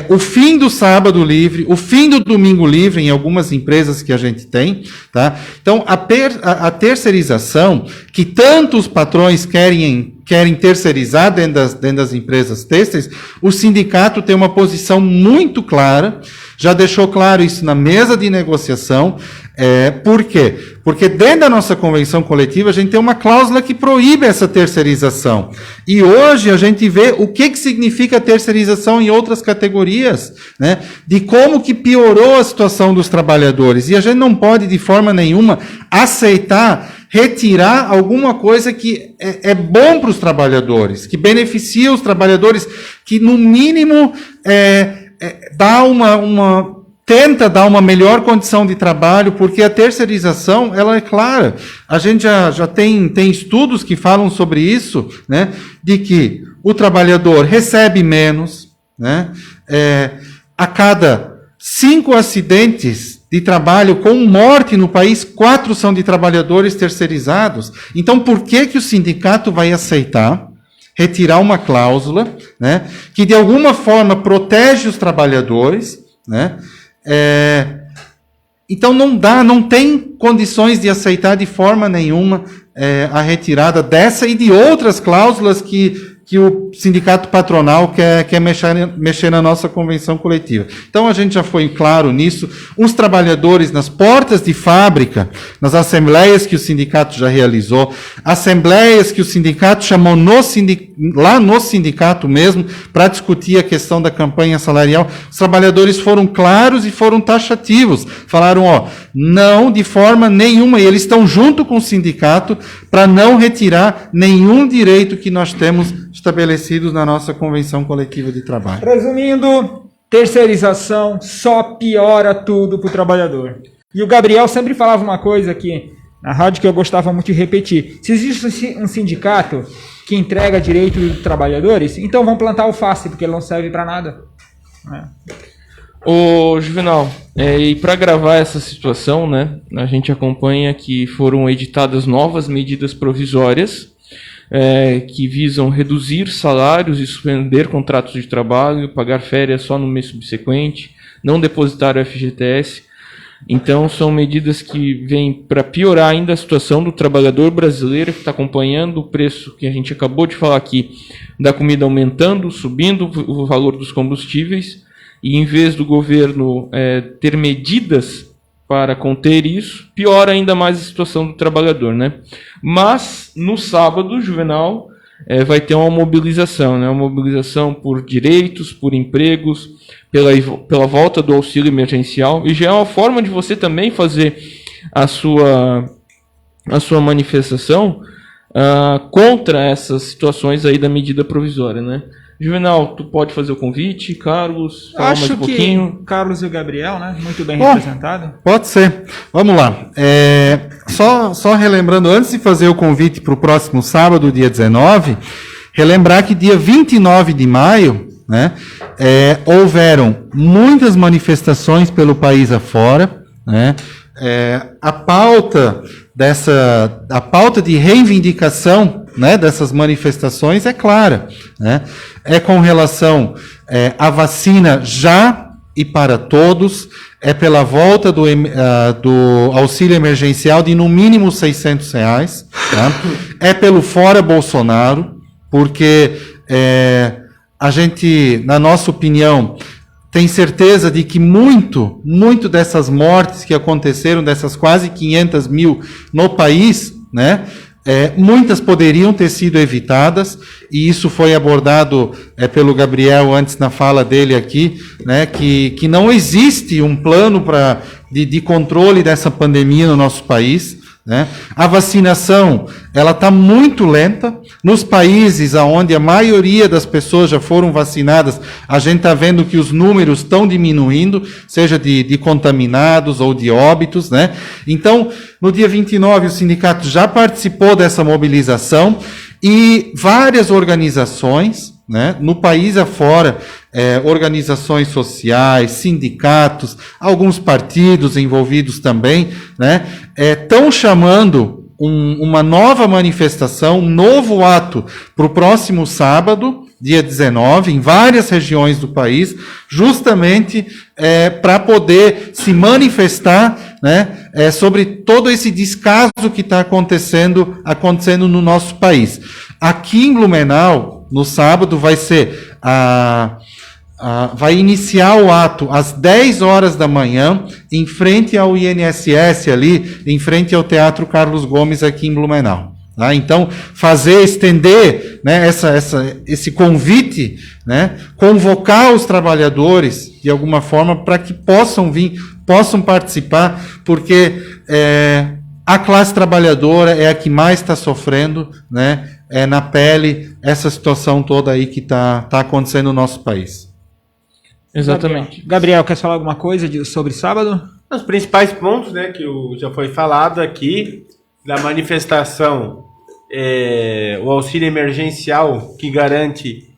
o fim do sábado livre, o fim do domingo livre em algumas empresas que a gente tem, tá? Então, a terceirização, que tantos patrões querem terceirizar dentro das empresas têxteis, o sindicato tem uma posição muito clara, já deixou claro isso na mesa de negociação. Por quê? Porque dentro da nossa convenção coletiva a gente tem uma cláusula que proíbe essa terceirização. E hoje a gente vê o que significa terceirização em outras categorias, né? De como que piorou a situação dos trabalhadores. E a gente não pode, de forma nenhuma, aceitar retirar alguma coisa que é bom para os trabalhadores, que beneficia os trabalhadores, que no mínimo tenta dar uma melhor condição de trabalho, porque a terceirização, ela é clara. A gente já tem estudos que falam sobre isso, né, de que o trabalhador recebe menos, né? A cada 5 acidentes de trabalho com morte no país, 4 são de trabalhadores terceirizados. Então, por que o sindicato vai aceitar retirar uma cláusula, né, que de alguma forma protege os trabalhadores, né? Então não tem condições de aceitar de forma nenhuma a retirada dessa e de outras cláusulas que o sindicato patronal quer mexer na nossa convenção coletiva. Então, a gente já foi claro nisso. Os trabalhadores nas portas de fábrica, nas assembleias que o sindicato já realizou, assembleias que o sindicato chamou lá no sindicato mesmo, para discutir a questão da campanha salarial, os trabalhadores foram claros e foram taxativos. Falaram, não de forma nenhuma, e eles estão junto com o sindicato para não retirar nenhum direito que nós temos estabelecidos na nossa convenção coletiva de trabalho. Resumindo, terceirização só piora tudo para o trabalhador. E o Gabriel sempre falava uma coisa aqui na rádio que eu gostava muito de repetir. Se existe um sindicato que entrega direito dos trabalhadores, então vão plantar alface, porque ele não serve para nada. Ô, Juvenal, e para gravar essa situação, né, a gente acompanha que foram editadas novas medidas provisórias que visam reduzir salários e suspender contratos de trabalho, pagar férias só no mês subsequente, não depositar o FGTS. Então, são medidas que vêm para piorar ainda a situação do trabalhador brasileiro que está acompanhando o preço que a gente acabou de falar aqui, da comida aumentando, subindo o valor dos combustíveis, e em vez do governo ter medidas para conter isso, piora ainda mais a situação do trabalhador, né? Mas, no sábado, Juvenal, vai ter uma mobilização, né? Uma mobilização por direitos, por empregos, pela volta do auxílio emergencial, e já é uma forma de você também fazer a sua manifestação contra essas situações aí da medida provisória, né? Juvenal, tu pode fazer o convite, Carlos, falar mais um pouquinho. Que Carlos e o Gabriel, né? Muito bem representado. Pode ser. Vamos lá. Só relembrando, antes de fazer o convite para o próximo sábado, dia 19, relembrar que dia 29 de maio, né, houveram muitas manifestações pelo país afora, né? A pauta de reivindicação, né, dessas manifestações é clara, né? É com relação à vacina já e para todos, é pela volta do auxílio emergencial de no mínimo R$600, tá? É pelo fora Bolsonaro, porque a gente, na nossa opinião, tem certeza de que muito dessas mortes que aconteceram, dessas quase 500 mil no país, né, muitas poderiam ter sido evitadas, e isso foi abordado pelo Gabriel antes na fala dele aqui, né, que não existe um plano de controle dessa pandemia no nosso país, né? A vacinação ela está muito lenta. Nos países onde a maioria das pessoas já foram vacinadas, a gente está vendo que os números estão diminuindo, seja de contaminados ou de óbitos, né? Então, no dia 29, o sindicato já participou dessa mobilização e várias organizações, né, no país afora, organizações sociais, sindicatos, alguns partidos envolvidos também, né, estão chamando uma nova manifestação, um novo ato para o próximo sábado, dia 19, em várias regiões do país, justamente para poder se manifestar, né, sobre todo esse descaso que está acontecendo no nosso país. Aqui em Blumenau, no sábado, vai ser vai iniciar o ato às 10 horas da manhã, em frente ao INSS ali, em frente ao Teatro Carlos Gomes, aqui em Blumenau. Tá? Então, estender, né, esse convite, né, convocar os trabalhadores, de alguma forma, para que possam vir, possam participar, porque a classe trabalhadora é a que mais está sofrendo, né, na pele, essa situação toda aí que está acontecendo no nosso país. Exatamente. Gabriel, quer falar alguma coisa sobre sábado? Os principais pontos, né, que já foi falado aqui, da manifestação, o auxílio emergencial que garante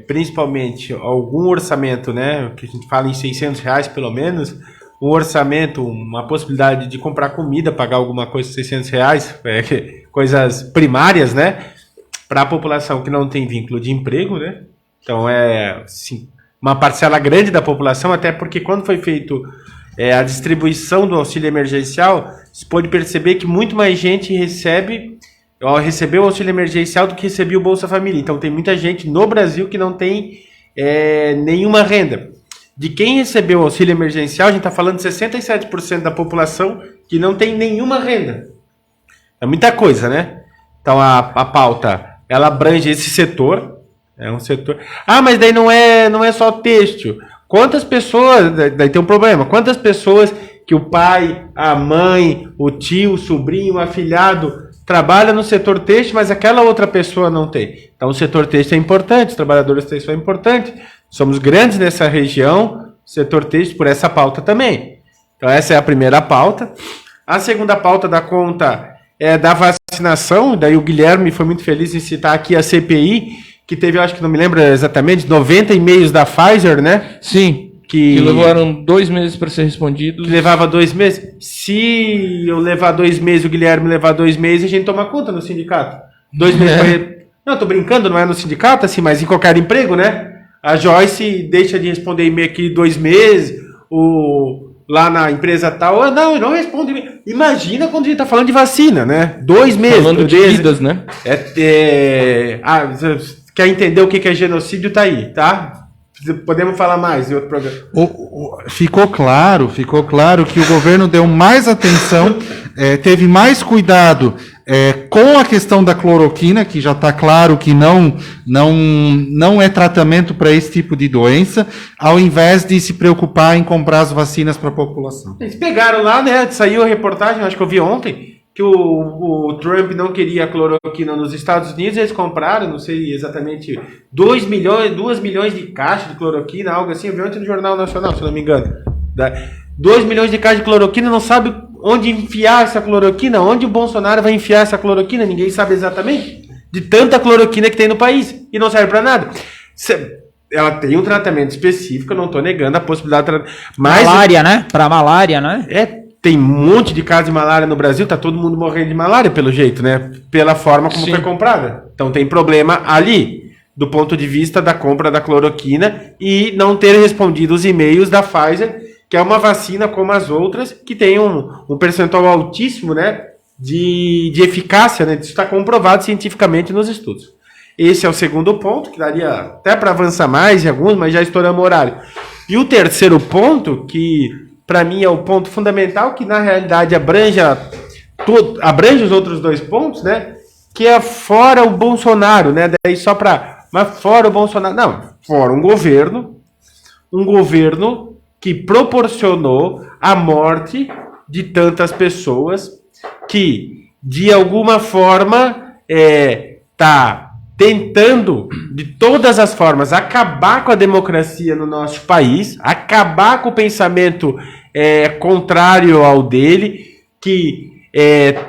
principalmente algum orçamento, né, que a gente fala em R$600 pelo menos, um orçamento, uma possibilidade de comprar comida, pagar alguma coisa de R$600, coisas primárias, né, para a população que não tem vínculo de emprego, né? Então sim, uma parcela grande da população, até porque quando foi feito a distribuição do auxílio emergencial, se pôde perceber que muito mais gente recebeu o auxílio emergencial do que recebia o Bolsa Família. Então tem muita gente no Brasil que não tem nenhuma renda. De quem recebeu o auxílio emergencial, a gente está falando de 67% da população que não tem nenhuma renda. É muita coisa, né? Então a pauta, ela abrange esse setor. É um setor... mas daí não é só têxtil. Quantas pessoas... Daí tem um problema. Quantas pessoas que o pai, a mãe, o tio, o sobrinho, o afilhado trabalha no setor têxtil, mas aquela outra pessoa não tem. Então o setor têxtil é importante, os trabalhadores têxtil é importante. Somos grandes nessa região, o setor têxtil por essa pauta também. Então essa é a primeira pauta. A segunda pauta da conta é da vacinação. Daí o Guilherme foi muito feliz em citar aqui a CPI, que teve, eu acho que não me lembro exatamente, 90 e-mails da Pfizer, né? Sim, que levaram 2 meses para ser respondidos. Levava 2 meses. Se eu levar 2 meses, o Guilherme levar 2 meses, a gente toma conta no sindicato. 2 meses Não, tô brincando, não é no sindicato, assim, mas em qualquer emprego, né? A Joyce deixa de responder e-mail aqui 2 meses, lá na empresa tal, não responde e-mail. Imagina quando a gente tá falando de vacina, né? 2 meses. Falando de vidas, né? Quer entender o que é genocídio, tá aí, tá? Podemos falar mais em outro programa. Ficou claro que o governo deu mais atenção, teve mais cuidado com a questão da cloroquina, que já está claro que não é tratamento para esse tipo de doença, ao invés de se preocupar em comprar as vacinas para a população. Eles pegaram lá, né? Saiu a reportagem, acho que eu vi ontem, que o Trump não queria a cloroquina nos Estados Unidos, eles compraram, não sei exatamente, 2 milhões de caixas de cloroquina, algo assim, eu vi ontem no Jornal Nacional, se não me engano. 2 milhões de caixas de cloroquina, não sabe onde enfiar essa cloroquina, onde o Bolsonaro vai enfiar essa cloroquina, ninguém sabe exatamente, de tanta cloroquina que tem no país, e não serve para nada. Ela tem um tratamento específico, eu não estou negando a possibilidade de tratamento. Malária, né? Para malária, né? Tem um monte de casos de malária no Brasil, tá todo mundo morrendo de malária pelo jeito, né? Pela forma como foi comprada. Então tem problema ali, do ponto de vista da compra da cloroquina e não ter respondido os e-mails da Pfizer, que é uma vacina como as outras, que tem um percentual altíssimo, né, de eficácia, né? Isso está comprovado cientificamente nos estudos. Esse é o segundo ponto, que daria até para avançar mais em alguns, mas já estouramos o horário. E o terceiro ponto, que para mim é o ponto fundamental, que na realidade abrange os outros 2 pontos, né? Que é fora o Bolsonaro, né? Daí só mas fora o Bolsonaro. Não, fora um governo que proporcionou a morte de tantas pessoas, que de alguma forma tá tentando, de todas as formas, acabar com a democracia no nosso país, acabar com o pensamento contrário ao dele, que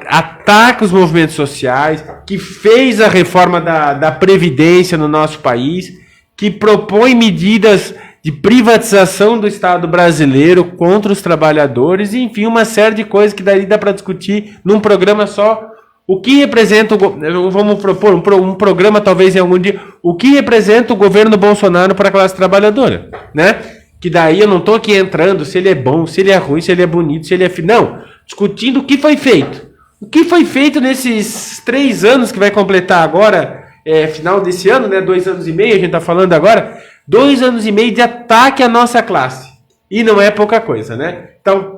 ataca os movimentos sociais, que fez a reforma da Previdência no nosso país, que propõe medidas de privatização do Estado brasileiro contra os trabalhadores, e, enfim, uma série de coisas que daí dá para discutir num programa só. O que representa vamos propor um programa talvez em algum dia, o que representa o governo Bolsonaro para a classe trabalhadora, né? Que daí eu não estou aqui entrando se ele é bom, se ele é ruim, se ele é bonito, se ele é não, discutindo o que foi feito. O que foi feito nesses 3 anos que vai completar agora, final desse ano, né? 2 anos e meio, a gente está falando agora, 2 anos e meio de ataque à nossa classe. E não é pouca coisa, né? Então,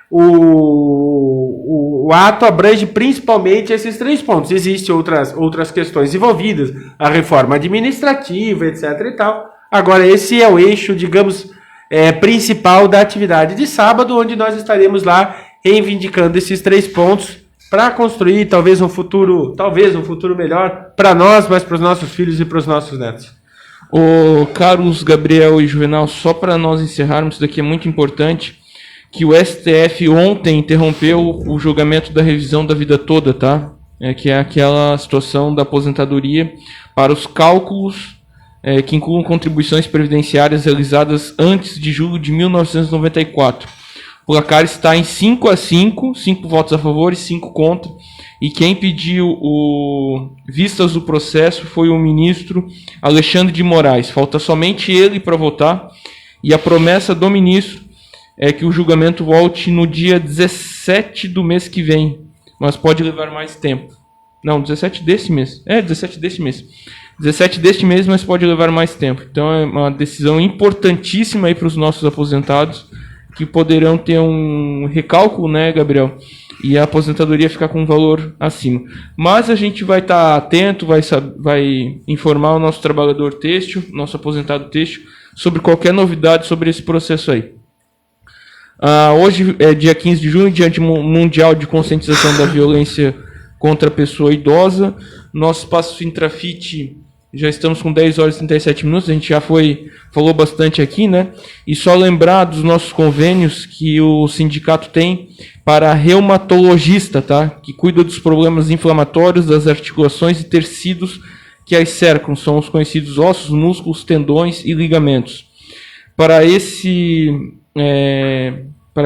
o ato abrange principalmente esses 3 pontos. Existem outras questões envolvidas, a reforma administrativa, etc. e tal. Agora, esse é o eixo, digamos, principal da atividade de sábado, onde nós estaremos lá reivindicando esses 3 pontos para construir talvez um futuro melhor para nós, mas para os nossos filhos e para os nossos netos. Carlos, Gabriel e Juvenal, só para nós encerrarmos, isso daqui é muito importante, que o STF ontem interrompeu o julgamento da revisão da vida toda, tá? Que é aquela situação da aposentadoria para os cálculos que incluam contribuições previdenciárias realizadas antes de julho de 1994. O placar está em 5-5, 5 votos a favor e 5 contra. E quem pediu vistas do processo foi o ministro Alexandre de Moraes. Falta somente ele para votar. E a promessa do ministro é que o julgamento volte no dia 17 do mês que vem. Mas pode levar mais tempo. Não, 17 desse mês. 17 desse mês. 17 deste mês, mas pode levar mais tempo. Então é uma decisão importantíssima aí para os nossos aposentados, que poderão ter um recálculo, né, Gabriel? E a aposentadoria ficar com um valor acima. Mas a gente vai estar atento, vai informar o nosso trabalhador têxtil, nosso aposentado têxtil, sobre qualquer novidade sobre esse processo aí. Hoje é dia 15 de junho, Dia Mundial de Conscientização da Violência contra a Pessoa Idosa. Nosso espaço Intrafit, já estamos com 10 horas e 37 minutos, a gente já falou bastante aqui, né? E só lembrar dos nossos convênios que o sindicato tem para reumatologista, tá? Que cuida dos problemas inflamatórios das articulações e tecidos que as cercam, são os conhecidos ossos, músculos, tendões e ligamentos. Para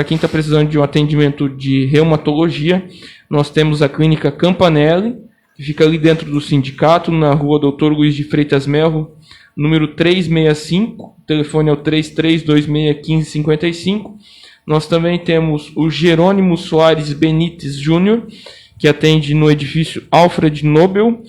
quem está precisando de um atendimento de reumatologia, nós temos a clínica Campanelli, que fica ali dentro do sindicato, na rua Doutor Luiz de Freitas Melro, número 365, o telefone é o 33261555. Nós também temos o Jerônimo Soares Benites Júnior, que atende no edifício Alfred Nobel,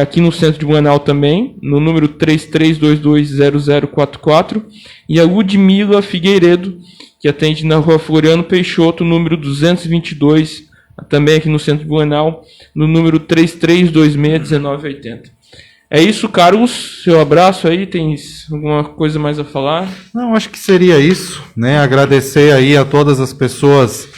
aqui no centro de Blumenau também, no número 33220044, e a Ludmila Figueiredo, que atende na rua Floriano Peixoto, número 222, também aqui no centro de Blumenau, no número 33261980. É isso, Carlos, seu abraço aí, tem alguma coisa mais a falar? Não, acho que seria isso, né? Agradecer aí a todas as pessoas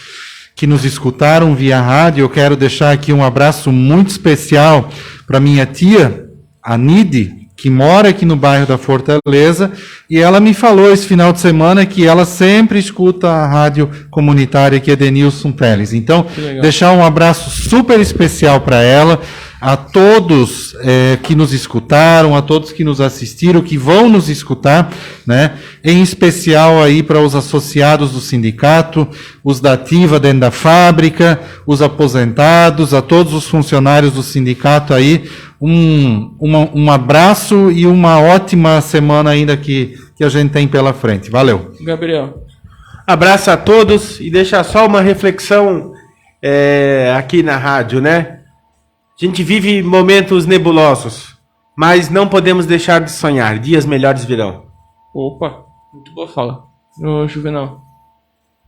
que nos escutaram via rádio. Eu quero deixar aqui um abraço muito especial para minha tia, a Nide, que mora aqui no bairro da Fortaleza, e ela me falou esse final de semana que ela sempre escuta a rádio comunitária aqui, Edenilson Teles. Então, deixar um abraço super especial para ela, a todos que nos escutaram, a todos que nos assistiram, que vão nos escutar, né? Em especial aí para os associados do sindicato, os da ativa dentro da fábrica, os aposentados, a todos os funcionários do sindicato aí, um abraço e uma ótima semana ainda que a gente tem pela frente. Valeu. Gabriel. Abraço a todos e deixa só uma reflexão aqui na rádio, né? A gente vive momentos nebulosos, mas não podemos deixar de sonhar. Dias melhores virão. Opa, muito boa fala. Juvenal.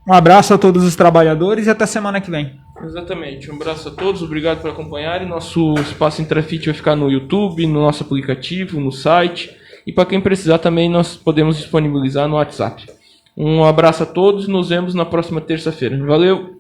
Um abraço a todos os trabalhadores e até semana que vem. Exatamente. Um abraço a todos, obrigado por acompanharem. Nosso espaço Intrafit vai ficar no YouTube, no nosso aplicativo, no site. E para quem precisar também nós podemos disponibilizar no WhatsApp. Um abraço a todos e nos vemos na próxima terça-feira. Valeu!